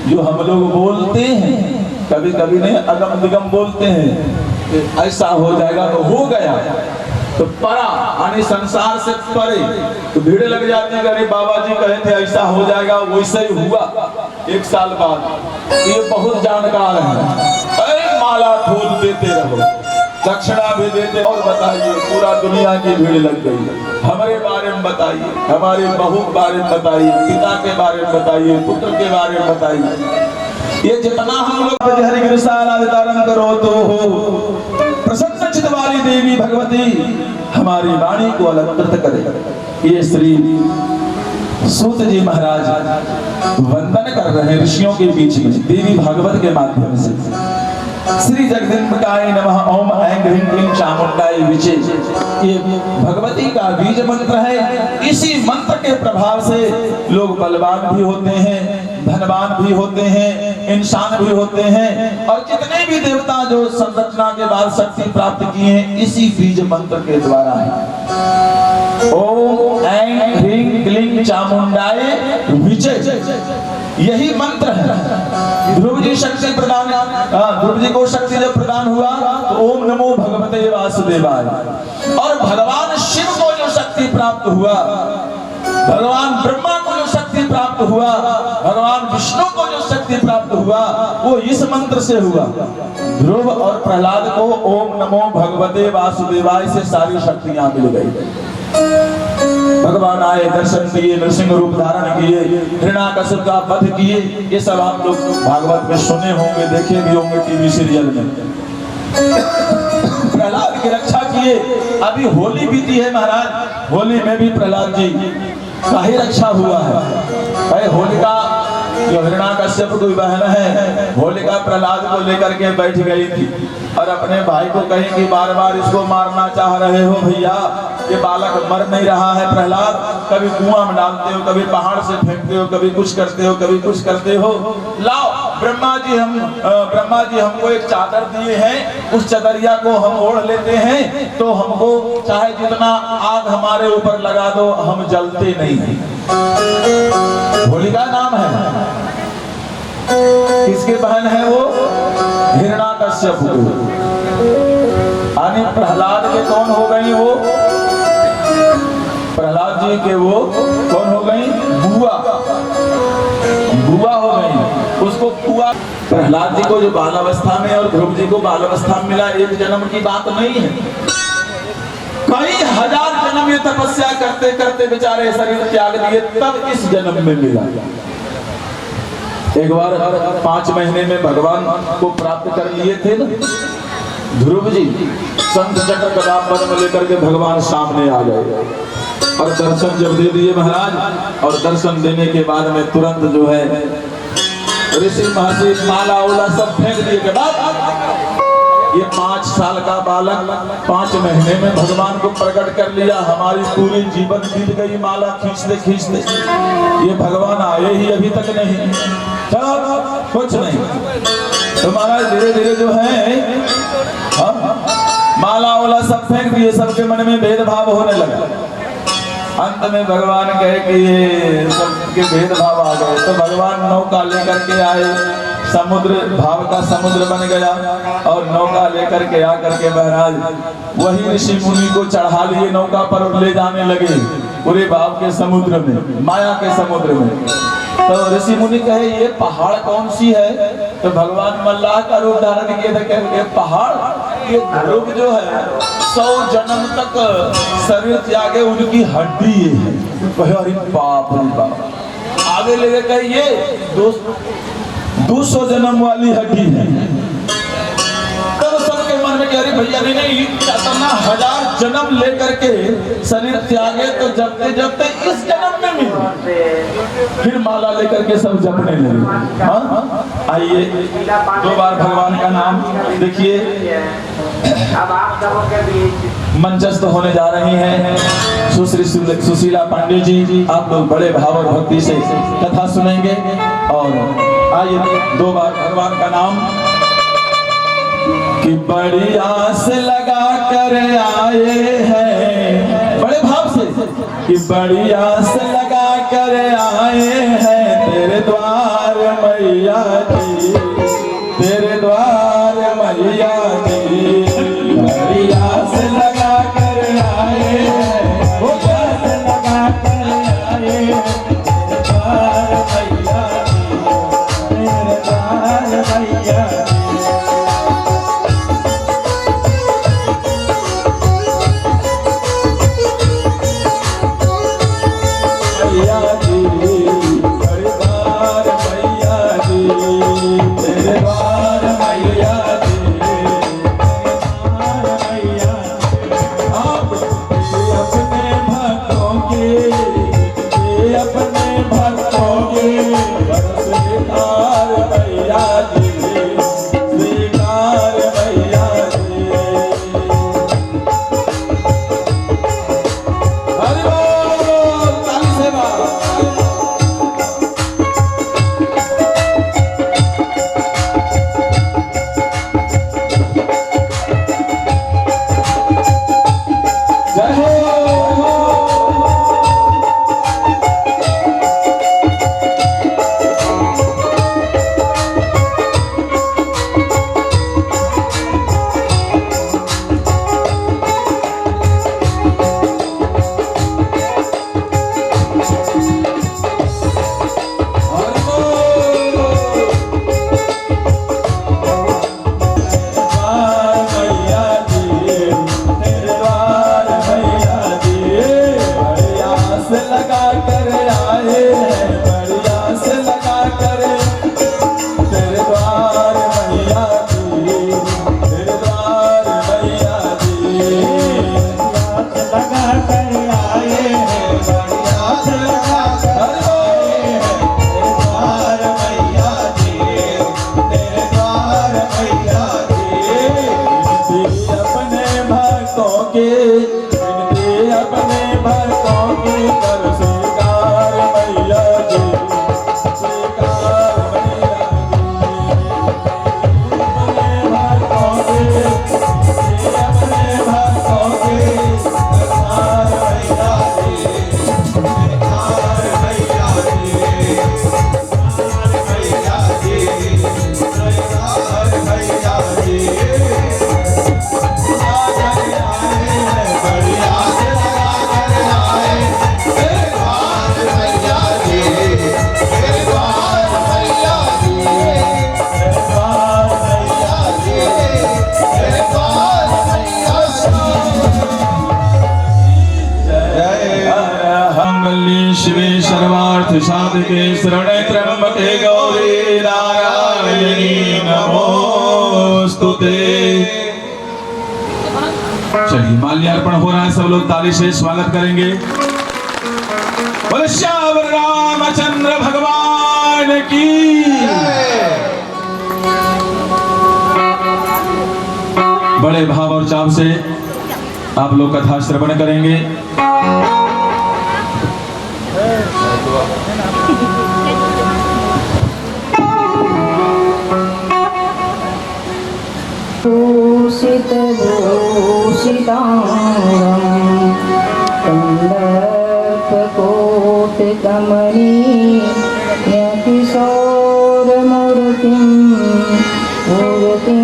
जो हम लोग बोलते हैं, कभी कभी नहीं अगम दिगम बोलते हैं, ऐसा हो जाएगा तो हो गया। तो परा यानी संसार से परे, तो भीड़ लग जाती है, अरे बाबा जी कहे थे ऐसा हो जाएगा, वैसा ही हुआ 1 साल बाद। ये बहुत जानकार है, अरे माला फूल देते रहो, दक्षिणा भी देते, और बताइए पूरा दुनिया की भीड़ लग गई। हमारे बारे में बताइए, हमारे बहू के बारे में बताइए, पिता के बारे में बताइए, पुत्र के बारे में बताइए। ये जितना हम लोग हरि गिरसाराधितारम करो तो हो प्रसन्न चित्त वाली देवी भगवती हमारी वाणी को अलंकृत करे। ये श्री सूत जी महाराज वंदन कर रहे हैं ऋषियों के बीच में देवी भागवत के माध्यम से। श्री जगदम्बिकाय नमः, ओम ऐं ह्रीं क्लीं चामुंडाय विचे, ये भगवती का बीज मंत्र है। इसी मंत्र के प्रभाव से लोग बलवान भी होते हैं, धनवान भी होते हैं, इंसान भी होते हैं, और जितने भी देवता जो संरचना के बाद शक्ति प्राप्त किए हैं इसी बीज मंत्र के द्वारा है। ओम ऐं ह्रीं क्लीं चामुंडाय विचे, यही मंत्र है। ध्रुव जी शक्ति प्रदान, ध्रुव जी को शक्ति जब प्रदान हुआ तो ओम नमो भगवते वासुदेवाय, और भगवान शिव को जो शक्ति प्राप्त हुआ, भगवान ब्रह्मा को जो शक्ति प्राप्त हुआ, भगवान विष्णु को जो शक्ति प्राप्त हुआ, वो इस मंत्र से हुआ। ध्रुव और प्रहलाद को ओम नमो भगवते वासुदेवाय से सारी शक्तियां मिल गई। भगवान आए, दर्शन किए, नृसिंह रूप धारण किए, हिरण्याकश्यप का वध किए। ये सब आप लोग भागवत में सुने होंगे, देखे भी होंगे टीवी सीरियल में। प्रहलाद की रक्षा किए। अभी होली बीती है महाराज, होली में भी प्रहलाद जी का ही रक्षा हुआ है। होलिका जो हिरण्याकश्यप की बहन है, होलिका प्रहलाद को लेकर के बैठ गई थी और अपने भाई को कहीं कि बार बार इसको मारना चाह रहे हो भैया, ये बालक मर नहीं रहा है प्रहलाद, कभी कुआं में डालते हो, कभी पहाड़ से फेंकते हो, कभी कुछ करते हो, कभी कुछ करते हो। लाओ ब्रह्मा जी हमको एक चादर दिए हैं, उस चदरिया को हम ओढ़ लेते हैं तो हमको चाहे जितना आग हमारे ऊपर लगा दो हम जलते नहीं हैं। होलिका नाम है, किसके बहन है वो? हिरण्याकश्यप। यानी प्रहलाद के कौन हो गई वो? प्रहलाद जी के वो कौन हो गई? बुआ हो गई। उसको बुआ, प्रहलाद जी को जो बाल अवस्था में और ध्रुव जी को बाल अवस्था में मिला, एक जन्म की बात नहीं है, कई हजार जन्म ये तपस्या करते करते बेचारे शरीर त्याग दिए, तब इस जन्म में मिला। एक बार 5 महीने में भगवान को प्राप्त कर लिए थे ना ध्रुव जी, संत चक्र गदा पद्म लेकर के भगवान सामने आ गए और दर्शन जब दे दिए महाराज, और दर्शन देने के बाद में तुरंत जो है ऋषि महर्षि माला उला सब फेंक दिए के बाद ये 5 साल का बालक 5 महीने में भगवान को प्रकट कर लिया। हमारी पूरी जीवन बीत गई माला खींचते ये भगवान आए ही अभी तक नहीं। चलो कुछ नहीं तो महाराज धीरे धीरे जो है माला वाला सब फेंक दिए, सबके मन में भेदभाव होने लगा। अंत में भगवान कहे कि ये सबके भेदभाव आ गए, तो भगवान नौका लेकर के आए, समुद्र भाव का समुद्र बन गया और नौका लेकर के आकर के महाराज वही ऋषि मुनि को चढ़ा लिए नौका पर और ले जाने लगे पूरे भाव के समुद्र में, माया के समुद्र में। तो ऋषि मुनि कहे ये पहाड़ कौन सी है? तो भगवान मल्लाह का रूप धारण किए थे, कहे पहाड़ ये ध्रुव जो है 100 जन्म तक शरीर त्यागे उनकी हड्डी है। कहे अरे बाप रे बाप। आगे लेके कहे ये 200 जन्म वाली हड्डी है। तब सबके मन में कह रही भैया नहीं इतना 1000 जन्म लेकर के शरीर त्यागे तो जपते इस जन्म में मिले। फिर माला लेकर के सब जपने लगे। आइए 2 बार भगवान का नाम देखिए। अब आप सबों के बीच मंचस्थ होने जा रही हैं सुश्री सुशीला पांडे जी। आप लोग बड़े भाव और भक्ति से कथा सुनेंगे और आइए 2 बार भगवान का नाम। कि बड़ी आस लगा कर आए हैं, बड़े भाव से कि बड़ी आस लगा कर आए हैं तेरे द्वार मैया जी, तेरे द्वार मैया जी। बड़ी आस लगा कर आए हैं, वो आस लगा कर आए तेरे द्वार मैया जी, तेरे द्वार मैया जी। साधके शरणे त्र्यंबके गौरी नारायणी नमोस्तुते। चलिए माल्यार्पण हो रहा है, सब लोग ताली से स्वागत करेंगे। बोले श्याम रामचंद्र भगवान की। बड़े भाव और चाव से आप लोग कथा श्रवण करेंगे। भूषित भूषितांगं कन्दर्पकोटिकमनीयकिशोरमूर्तिं मूर्तिं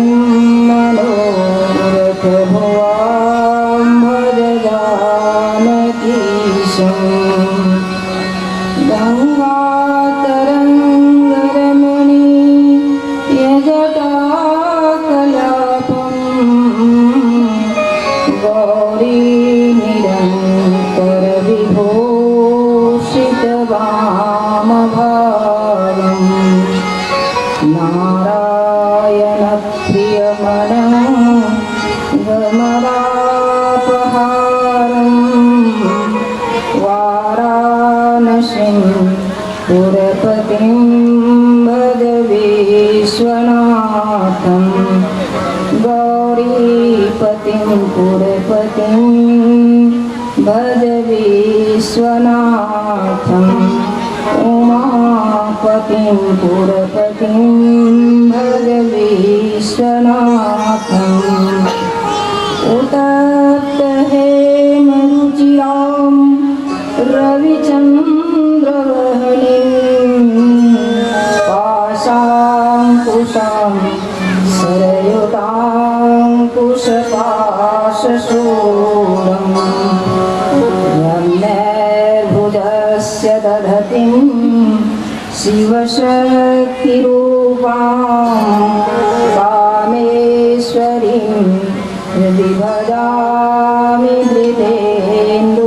मनोरथ भुवां भज जानकीशम् गङ्गातरङ्गरमणीयजटाकलापं गौरी निरन्तरविभूषितवामभागम् नारायणप्रियमणं गमरापहारम् वाराणसीं पुरपतिं भज विश्वनाथं गौरीपतिं पुरपतिं भज विश्वनाथम् उमापतिं पुरपतिं भज विश्वनाथम् उतप्त हेमरुचिरां रविचन्द्रवहनिं पाशाङ्कुशां सरयुताङ्कुशपाशशूलम् रम्यभुजस्य दधतिं शिवशक्तिरूपां कामेश्वरीं हृदि भजामि हृदेन्दुलेखाम्।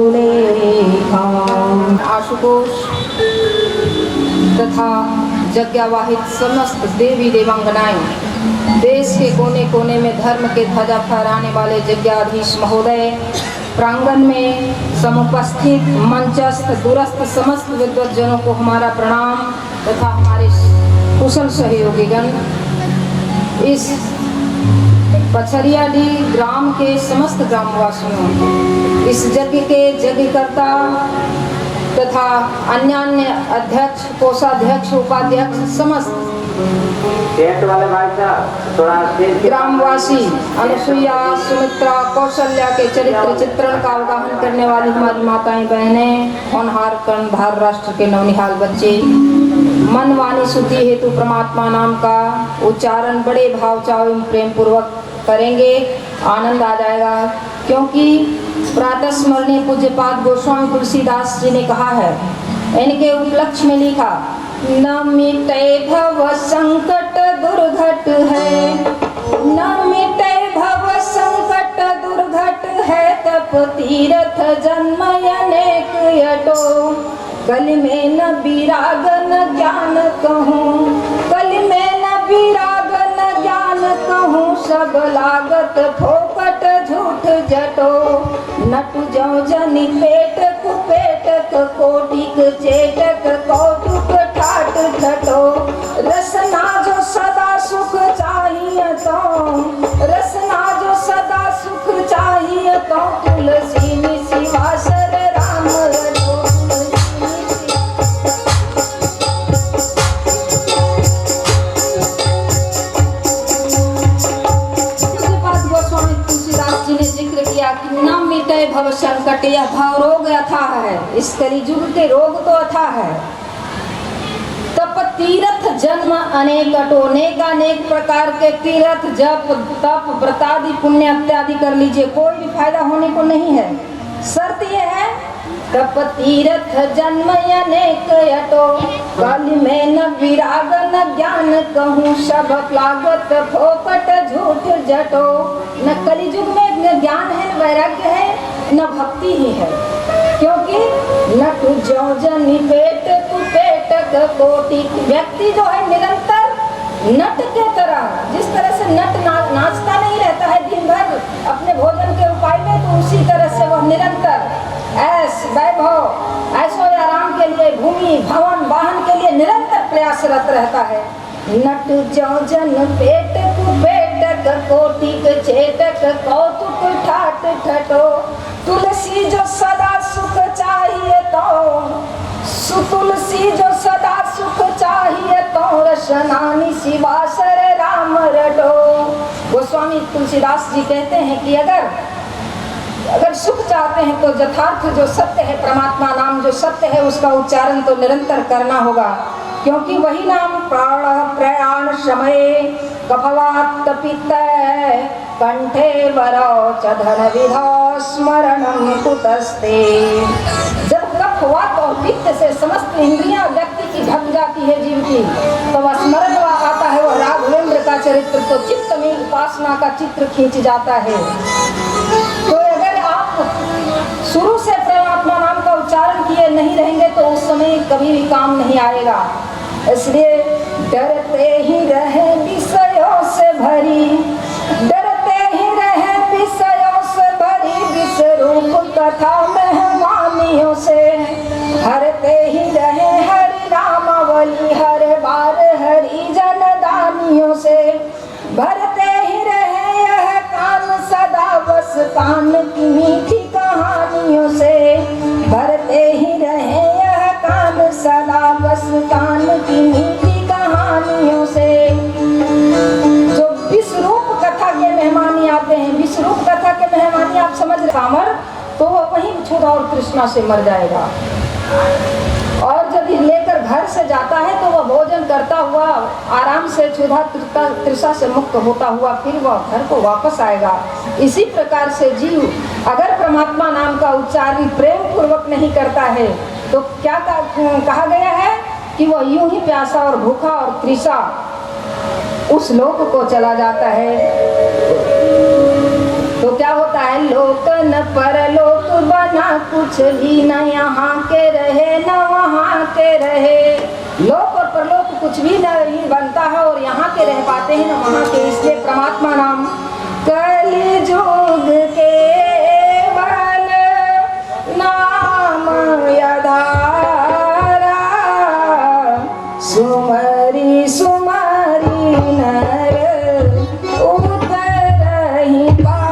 आशुतोष तथा यज्ञवाहित समस्त देवी देवांगनाएं, देश के कोने कोने में धर्म के ध्वजा फहराने वाले यज्ञाधीश महोदय, प्रांगण में समुपस्थित मंचस्थ दूरस्थ समस्त विद्वज्जनों को हमारा प्रणाम तथा हमारे कुशल सहयोगीगण, इस पछरियाडी ग्राम के समस्त ग्रामवासियों, इस यज्ञ के यज्ञकर्ता तथा अन्य अध्यक्ष, कोषाध्यक्ष, उपाध्यक्ष, समस्त वाले भाई साहब थोड़ा ग्रामवासी, अनुसुईया, सुमित्रा, कौशल्या के चरित्र चित्रण का अवगाहन करने वाली हमारी माताएं बहनें, होनहार कर्णधार राष्ट्र के नवनिहाल बच्चे, मन वाणी शुद्धि हेतु परमात्मा नाम का उच्चारण बड़े भाव चाव एवं प्रेम पूर्वक करेंगे। आनंद आ जाएगा, क्योंकि प्रातः स्मरणीय पूज्यपाद गोस्वामी तुलसीदास जी ने कहा है, इनके उपलक्ष्य में लिखा, न मिटे भव संकट दुर्घट है, न मिटे भव संकट दुर्घट है, तप तीर्थ जन्म अनेक यटो, कल में न विराग न ज्ञान कहूँ, कल में न विराग न ज्ञान कहूँ, सब लागत फोकट झूठ जटो, नटु जौ जनि पेट कुपेटक कोटिक चेटक कौतुक ठाट ठटो, रसना जो सदा सुख चाहिए तो, रसना जो सदा सुख चाहिए तो, तुलसी निशिवासर राम रटो। न मिटे भव संकट, यह भाव रोग अथाह है, इस कलिजुग के रोग तो अथाह है। तप तीर्थ जन्म अनेकटो, अनेक प्रकार के तीर्थ जप तप व्रतादि पुण्य इत्यादि कर लीजिए, कोई भी फायदा होने को नहीं है। शर्त यह है, तप तीर्थ जन्म अनेक यटो, कल में न विराग न ज्ञान कहूँ, सब लागत फोकट झूठ जटो। न कलिजुग में न ज्ञान है, न वैराग्य है, न भक्ति ही है, क्योंकि नट जो जनि पेट कुपेटक कोटि, व्यक्ति जो है निरंतर नट के तरह, जिस तरह से नट नाचता नहीं रहता है दिन भर अपने भोजन के उपाय में, तो उसी तरह से वह निरंतर ऐश वैभव ऐशो आराम के लिए, भूमि भवन वाहन के लिए निरंतर प्रयासरत रहता है। नट जो जन पेट कुपेटक चेटक कोटिक चेटक कौतुक ठाट ठटो तुलसी जो सदा सुख चाहिए तो तुलसी जो सदा सुख चाहिए तो रसनानी शिवासर राम रटो। गोस्वामी तुलसीदास जी कहते हैं कि अगर सुख चाहते हैं तो यथार्थ जो सत्य है, परमात्मा नाम जो सत्य है, उसका उच्चारण तो निरंतर करना होगा, क्योंकि वही नाम प्राण प्रयाण समय कफवात पित्त कंठे वरो च धन विधो स्मरणं कुतस्ते। जब कफवात और पित्त से समस्त इंद्रियां व्यक्ति की ढक जाती है जीव की, तो वह स्मरण आता है वह राघवेंद्र का चरित्र, तो चित्त में उपासना का चित्र खींच जाता है। तो अगर आप शुरू से परमात्मा नाम का उच्चारण किए नहीं रहेंगे तो उस समय कभी भी काम नहीं आएगा। इसलिए डरते ही रहे विषयों से भरी, डरते ही रहे विषयों से भरी विश्वरूप कथा मेहमानियों से, हरते ही रहे हरि रामावली हर बार हरि जनदानियों से, भरते ही रहे यह कान सदा बस कान की मीठी कहानियों से, भरते ही रहे यह कान सदा बस कान की मीठी कहानियों से। जो विश्वरूप कथा के मेहमानी आते हैं, विश्वरूप कथा के मेहमानी आप समझ रहे कामर, तो वह वहीं क्षुधा और तृष्णा से मर जाएगा। और जब लेकर घर से जाता है तो वह भोजन करता हुआ आराम से क्षुधा तृष्णा से मुक्त होता हुआ फिर वह घर को वापस आएगा। इसी प्रकार से जीव अगर परमात्मा नाम का उच्चारण प्रेम पूर्वक नहीं करता है तो क्या कहा गया है कि वह यूं ही प्यासा और भूखा और तृषा उस लोक को चला जाता है। तो क्या होता है, लोक न परलोक बना कुछ भी न यहाँ के रहे न वहाँ के रहे। लोक और परलोक कुछ भी नहीं बनता है और यहाँ के रह पाते हैं न वहाँ के। इसलिए परमात्मा नाम कलिजुग केवल नाम यधारा, सुमरी सुमरी नर उतरहि पारा।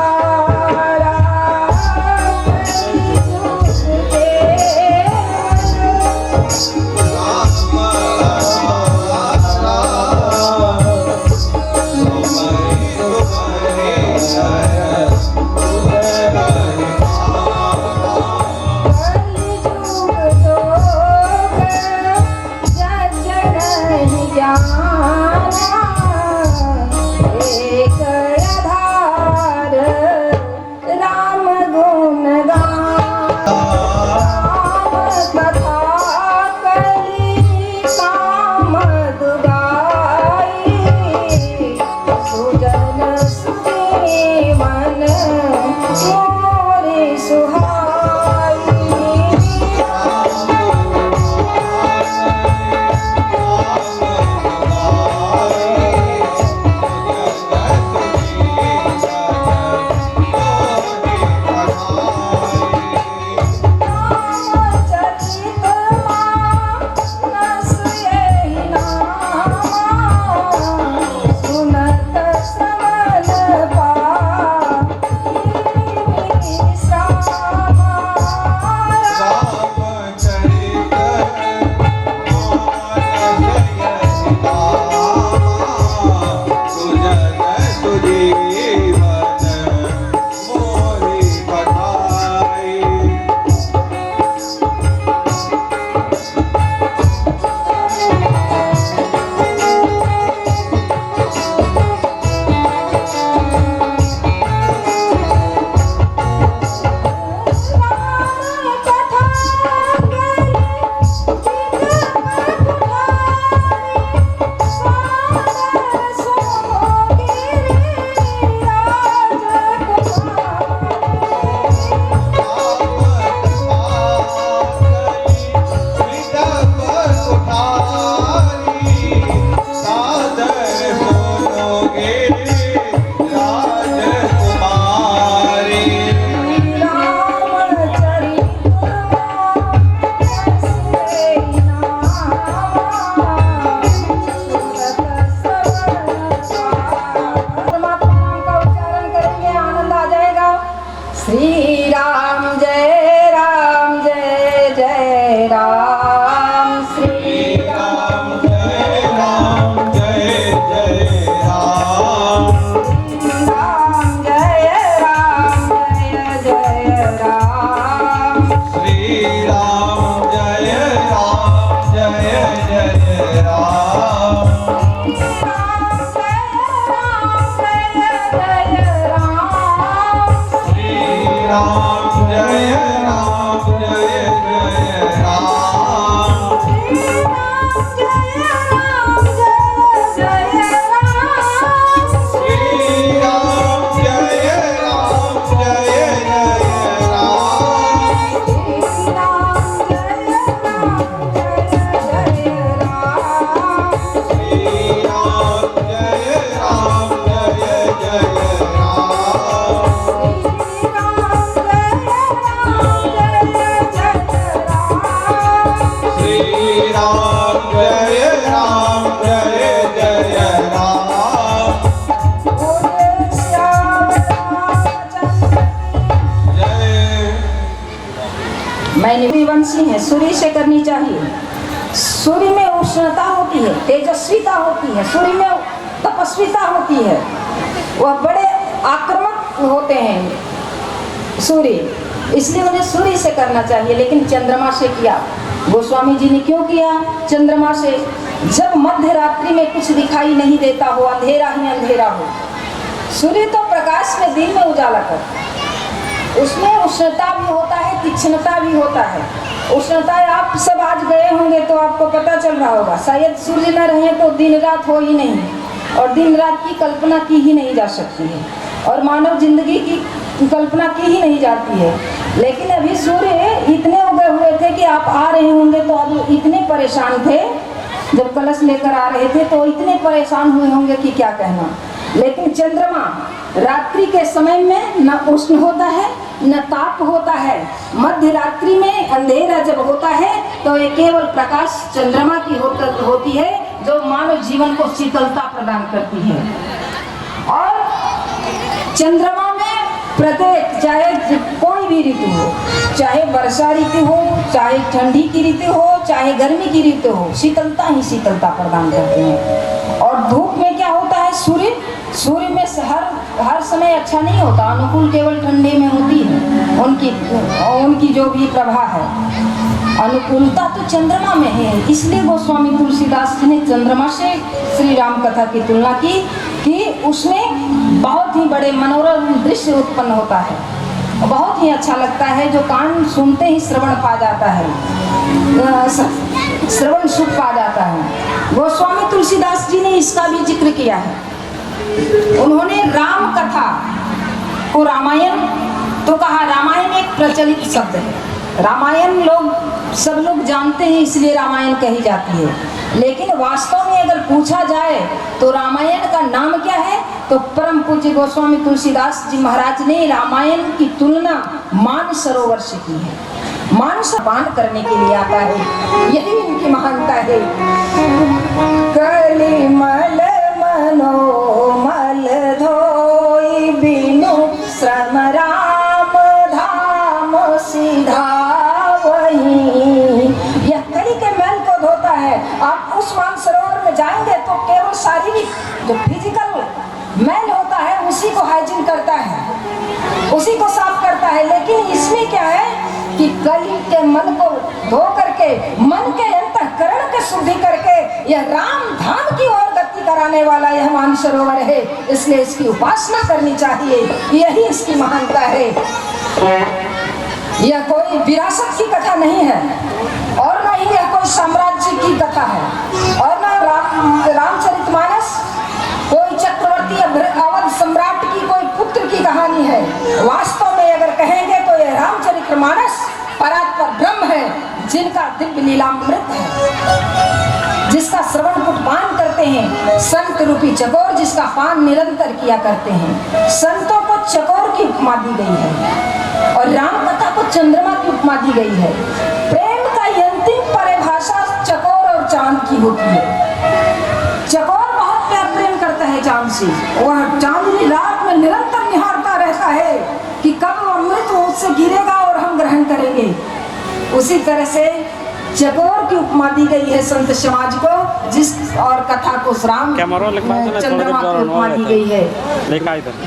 राम जय राम जय जय राम जय। मैंने वंशी है, सूर्य से करनी चाहिए। सूर्य में उष्णता होती है, तेजस्विता होती है, सूर्य में तपस्विता होती है, वह बड़े आक्रामक होते हैं सूर्य, इसलिए उन्हें सूर्य से करना चाहिए। लेकिन चंद्रमा से किया, गोस्वामी जी ने क्यों किया चंद्रमा से? जब मध्य रात्रि में कुछ दिखाई नहीं देता हो, अंधेरा ही अंधेरा हो, सूर्य तो प्रकाश में दिन में उजाला कर, उसमें उष्णता भी होता है, तीक्ष्णता भी होता है। उष्णता आप सब आज गए होंगे तो आपको पता चल रहा होगा, शायद सूर्य न रहे तो दिन रात हो ही नहीं, और दिन रात की कल्पना की ही नहीं जा सकती है, और मानव जिंदगी की कल्पना की ही नहीं जाती है। लेकिन अभी सूर्य इतने उगे हुए थे कि आप आ रहे होंगे तो आप इतने परेशान थे, जब कलश लेकर आ रहे थे तो इतने परेशान हुए होंगे कि क्या कहना। लेकिन चंद्रमा रात्रि के समय में न उष्ण होता है न ताप होता है। मध्य रात्रि में अंधेरा जब होता है तो ये केवल प्रकाश चंद्रमा की होती है, जो मानव जीवन को शीतलता प्रदान करती है। और चंद्रमा में प्रत्येक, चाहे कोई भी ऋतु हो, चाहे वर्षा ऋतु हो, चाहे ठंडी की ऋतु हो, चाहे गर्मी की ऋतु हो, शीतलता ही शीतलता प्रदान करती है। और धूप में क्या होता है, सूर्य में हर समय अच्छा नहीं होता, अनुकूल केवल ठंडे में होती है। उनकी जो भी प्रभा है, अनुकूलता तो चंद्रमा में है। इसलिए गोस्वामी तुलसीदास जी ने चंद्रमा से श्री राम कथा की तुलना की कि उसमें बहुत ही बड़े मनोरम दृश्य उत्पन्न होता है, बहुत ही अच्छा लगता है, जो कान सुनते ही श्रवण पा जाता है, श्रवण सुख पा जाता है। गोस्वामी तुलसीदास जी ने इसका भी जिक्र किया है। उन्होंने राम कथा को रामायण तो कहा, रामायण एक प्रचलित शब्द है, रामायण सब लोग जानते हैं, इसलिए रामायण कही जाती है। लेकिन वास्तव में अगर पूछा जाए तो रामायण का नाम क्या है, तो परम पूज्य गोस्वामी तुलसीदास जी महाराज ने रामायण की तुलना मानसरोवर से की है। मानस पान करने के लिए आता है, यही इनकी महानता है। कलिमल मनोमल धोई बिनु श्रम राम धाम सीधा वही। यह कली के मैल को धोता है। आप उस मानसरोवर में जाएंगे तो केवल शारीरिक जो फिजिकल मैल होता है उसी को हाइजीन करता है, उसी को साफ करता है। लेकिन इसमें क्या है कि कली के मन को धो करके, मन के अंतःकरण के शुद्धि करके यह राम धाम की ओर गति कराने वाला यह मानसरोवर है, इसलिए इसकी उपासना करनी चाहिए। यही इसकी महानता है। यह कोई विरासत की कथा नहीं है, और न ही यह कोई साम्राज्य की कथा है, और न रामचरितमानस कोई चक्रवर्ती अवध सम्राट की कोई पुत्र की कहानी है। वास्तव में अगर कहेंगे तो यह रामचरितमानस परात्पर ब्रह्म है, जिनका दिव्य लीलामृत है, जिसका श्रवण कुट पान करते हैं संत रूपी चकोर, जिसका पान निरंतर किया करते हैं। संतों को चकोर की उपमा दी गई है और राम कथा को चंद्रमा की उपमा दी गई है। प्रेम का अंतिम परिभाषा चकोर और चांद की होती है। चकोर बहुत प्यार प्रेम करता है चांद से, वह चांदनी रात में निरंतर निहारता रहता है कि कब अमृत उससे गिरेगा और हम ग्रहण करेंगे। उसी तरह से चकोर की उपमा दी गई है संत समाज को, जिस और कथा को राम चंद्रमा की उपमा दी गई है।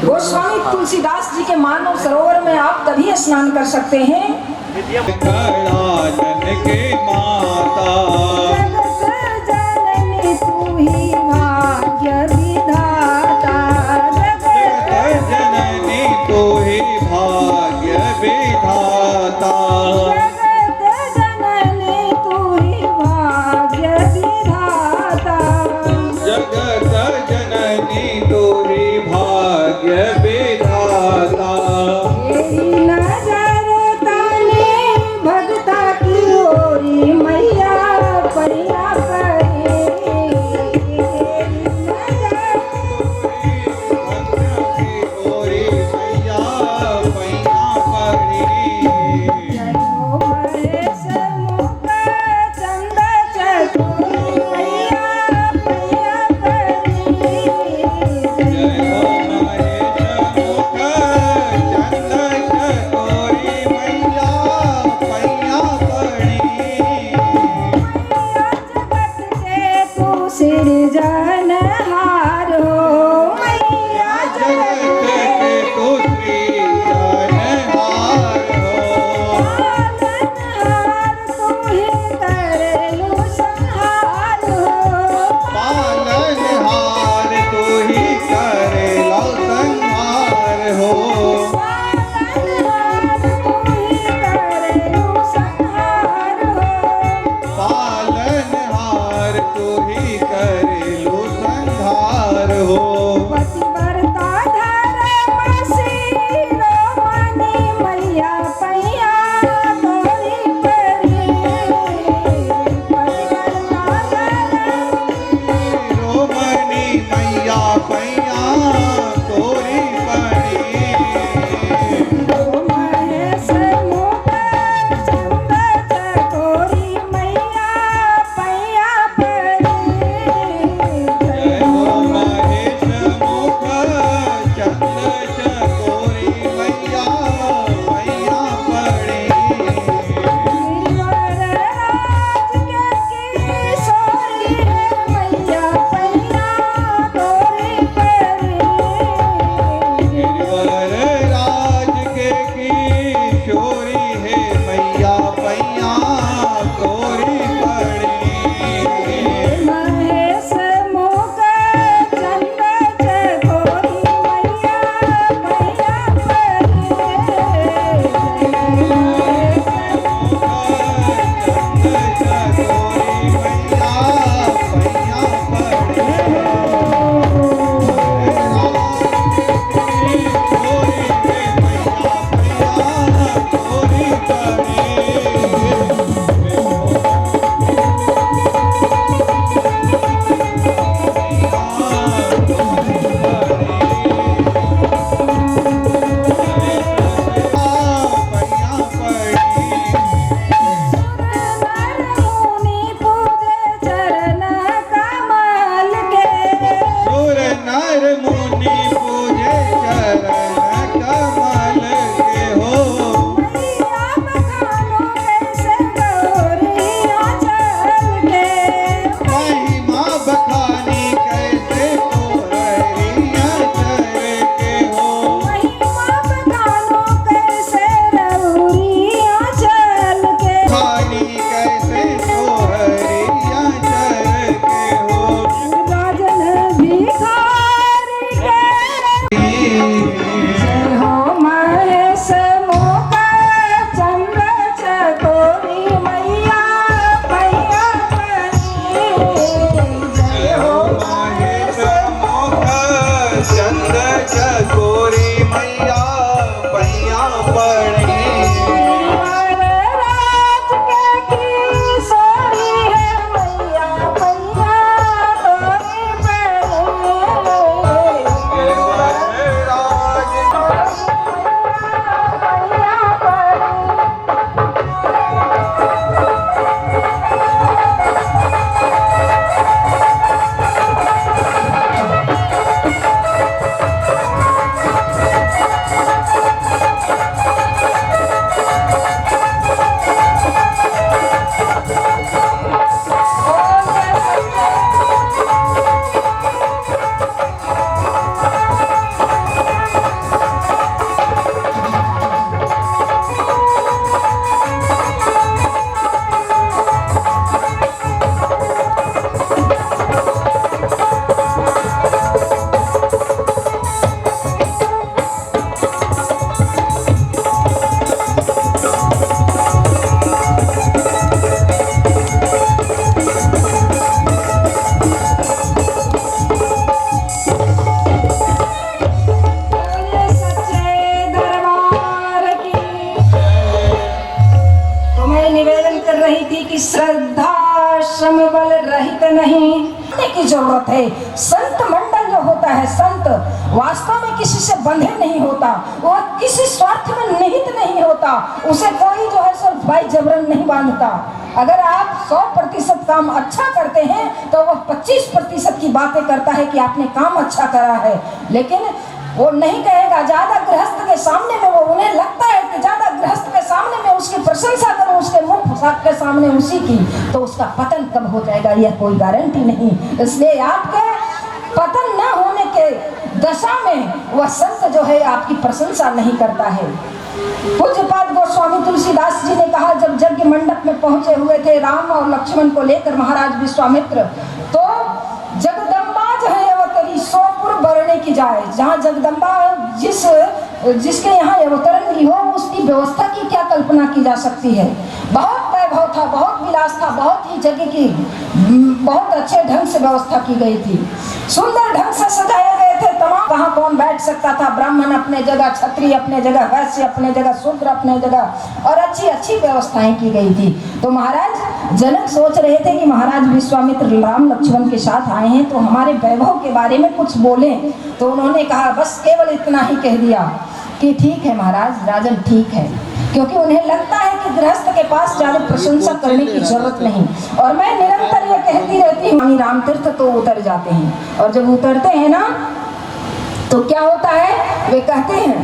गोस्वामी तुलसीदास जी के मानव सरोवर में आप तभी स्नान कर सकते हैं मैया परिया सिरजनहार हो मैया जगत के तू सृजनहार हो। पालनहार तू ही करेलू संहार हो पालनहार तू ही करेला संहार हो। पालनहार तू ही करेलू संहार पालनहार तू ही करेलू संहार हो हो। पतिव्रता धर्म शिरोमणि मैया पैया तोरी परी पतिव्रता रोमणी मैया पैया तोरी पड़ी। महेश मुख चंद चकोरी मैया पैया परी जय हो महेश मुख चंद चकोरी मैया पैया पड़ी। गिरिवर राज के किशोरी है मैया पैया तोरी परी गिरिवर राज के किशोरी है मैया पैया तोरी पड़ी। महेश मुख चंद चकोरी मैया पैया मुनि पूजे चरण कमल के सुर नर मुनि पूजे चरण कमल के हो। मैया बखानो कैसे गौरिया चल के महिमा बखानी कैसे तोहरिया चर के हो। महिमा बखानो कैसे गौरिया चल के खानी कैसे तोहरिया चर के हो। राजन भिखारी के जय हो महेश मुख चंद्र चकोरी मैया पैया परी जय हो महेश मुख चंद चकोरी मैया पैया पड़ी। गिरिवर राज के किशोरी है मैया पैया तोरी परी गिरिवर राज पैया परी बोले सच्चे दरबार की। तो मैं निवेदन कर रही थी कि श्रद्धा श्रम बल रहित नहीं की जरूरत है। संत मंडल जो होता है, संत वास्तव में किसी से बंधे नहीं होता, वह किसी स्वार्थ में निहित नहीं होता, उसे कोई जो है सो भाई जबरन नहीं बांधता। अगर आप 100% काम अच्छा करते हैं तो वह 25% की बातें करता है कि आपने काम अच्छा करा है, लेकिन वो नहीं कहेगा। ज्यादा गृहस्थ के सामने में वो उन्हें लगता है कि ज्यादा गृहस्थ के सामने मैं उसकी प्रशंसा करूं, उसके मुख के सामने उसी की, तो उसका पतन कब हो जाएगा यह कोई गारंटी नहीं। इसलिए आपके पतन न होने के दशा में वह संत जो है आपकी प्रशंसा नहीं करता है। पूज्यपाद गोस्वामी तुलसीदास जी ने कहा, जब यज्ञ मंडप में पहुंचे हुए थे राम और लक्ष्मण को लेकर महाराज विश्वामित्र, तो जगदम्बा जो है अवतरी सोपुर बरने की जाए, जहाँ जगदम्बा जिसके यहाँ अवतरण की हो उसकी व्यवस्था की क्या कल्पना की जा सकती है। बहुत वैभव था, बहुत विलास था, बहुत ही जगह की बहुत अच्छे ढंग से व्यवस्था की गई थी, सुंदर ढंग से सजाए गए थे तमाम। कहाँ कौन बैठ सकता था, ब्राह्मण अपने जगह, क्षत्रिय अपने जगह, वैश्य अपने जगह, शूद्र अपने जगह, और अच्छी अच्छी व्यवस्थाएं की गई थी। तो महाराज जनक सोच रहे थे कि महाराज विश्वामित्र राम लक्ष्मण के साथ आए हैं तो हमारे वैभव के बारे में कुछ बोले। तो उन्होंने कहा, बस केवल इतना ही कह दिया कि ठीक है महाराज, राजन ठीक है, क्योंकि उन्हें लगता है कि गृहस्थ के पास ज्यादा प्रशंसा करने की जरूरत नहीं। और मैं निरंतर ये कहती रहती हूँ, राम तीर्थ तो उतर जाते हैं, और जब उतरते हैं ना तो क्या होता है, वे कहते हैं,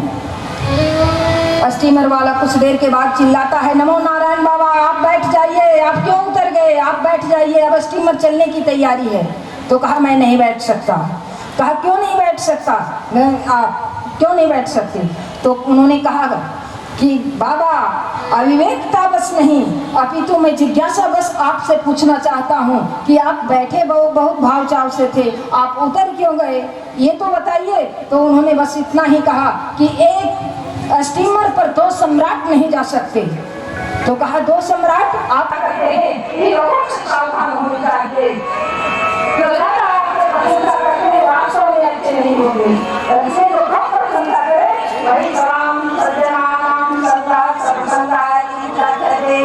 स्टीमर वाला कुछ देर के बाद चिल्लाता है, नमो नारायण बाबा आप बैठ जाइए, आप क्यों उतर गए, आप बैठ जाइए, अब स्टीमर चलने की तैयारी है। तो कहा मैं नहीं बैठ सकता। कहा क्यों नहीं बैठ सकता, आप क्यों नहीं बैठ सकते। तो उन्होंने कहा कि बाबा अविवेकता बस नहीं, अपितु मैं जिज्ञासा बस आपसे पूछना चाहता हूँ कि आप बैठे बहुत भाव चाव से थे, आप उतर क्यों गए, ये तो बताइए। तो उन्होंने बस इतना ही कहा कि एक स्टीमर पर 2 सम्राट नहीं जा सकते। तो कहा 2 सम्राट आप सावधान होने चाहिए, नहीं होगी। ऐसे लोगों को प्रशंसा करें, वही सलाम सज्जनानाम सदा सत्संगाय जाते।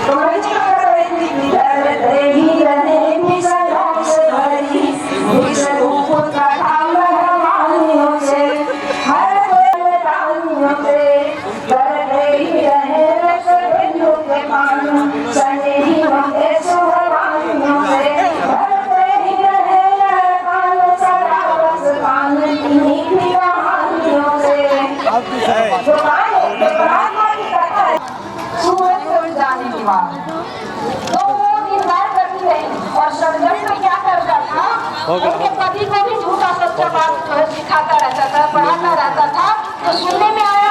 तो वही करेंगे विदर्भे ही रहने मिसरों से भरी, मिसरों का काम रहमानियों से, हर कोई रानियों से, दर्दे ही रहे रसोइयों के पान, सने ही होंगे सुहानियों से, जाने के बाद तो वो निर्वाह करती रही। और षड्यंत्र क्या करता था, उनके पति को भी झूठा सच्चा बात सिखाता रहता था, पढ़ाता रहता था। तो सुनने में आया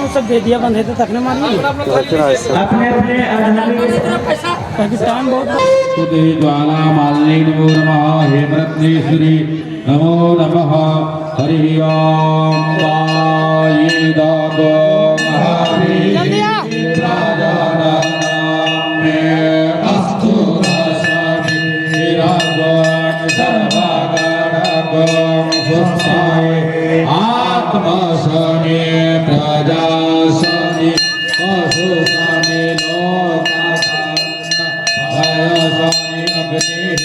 सब दे दिया बंद है तो तकने मारिए अपने पाकिस्तान बहुत ज्वाला मालिनी नमो नमः हेमरत्नेश्वरी नमो नमः हरि ओम वाये दागो महावीर राजानामे अस्तु रसामि रागों सर्वगणगों सुस्ताये आत्मसने प्रजासने पशुसने लोकासने भयसने अग्निः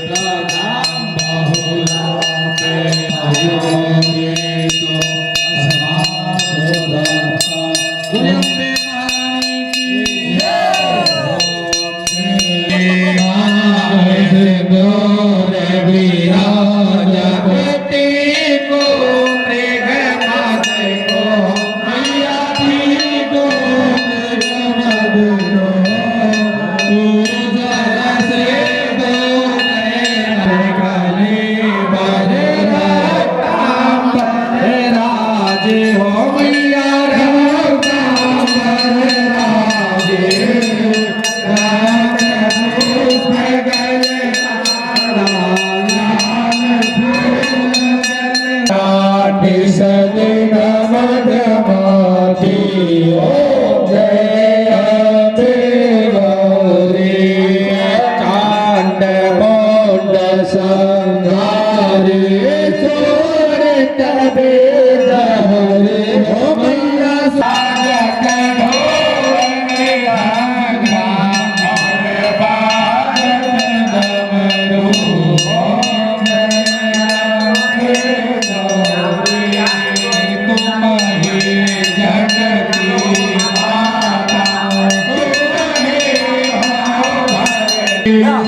प्रजां बहुलोके अयोनितो अस्मासुदर्था कुलम्बे माणिकी गोरे विराज बेटी को मृग माते को मैया दी को मृग मधुरो पूजन से दो गले बजरा काम राजे हो मैया राम राजे सदिन मधुमती ओ जय गौरी कांड मोड संहारी Yeah.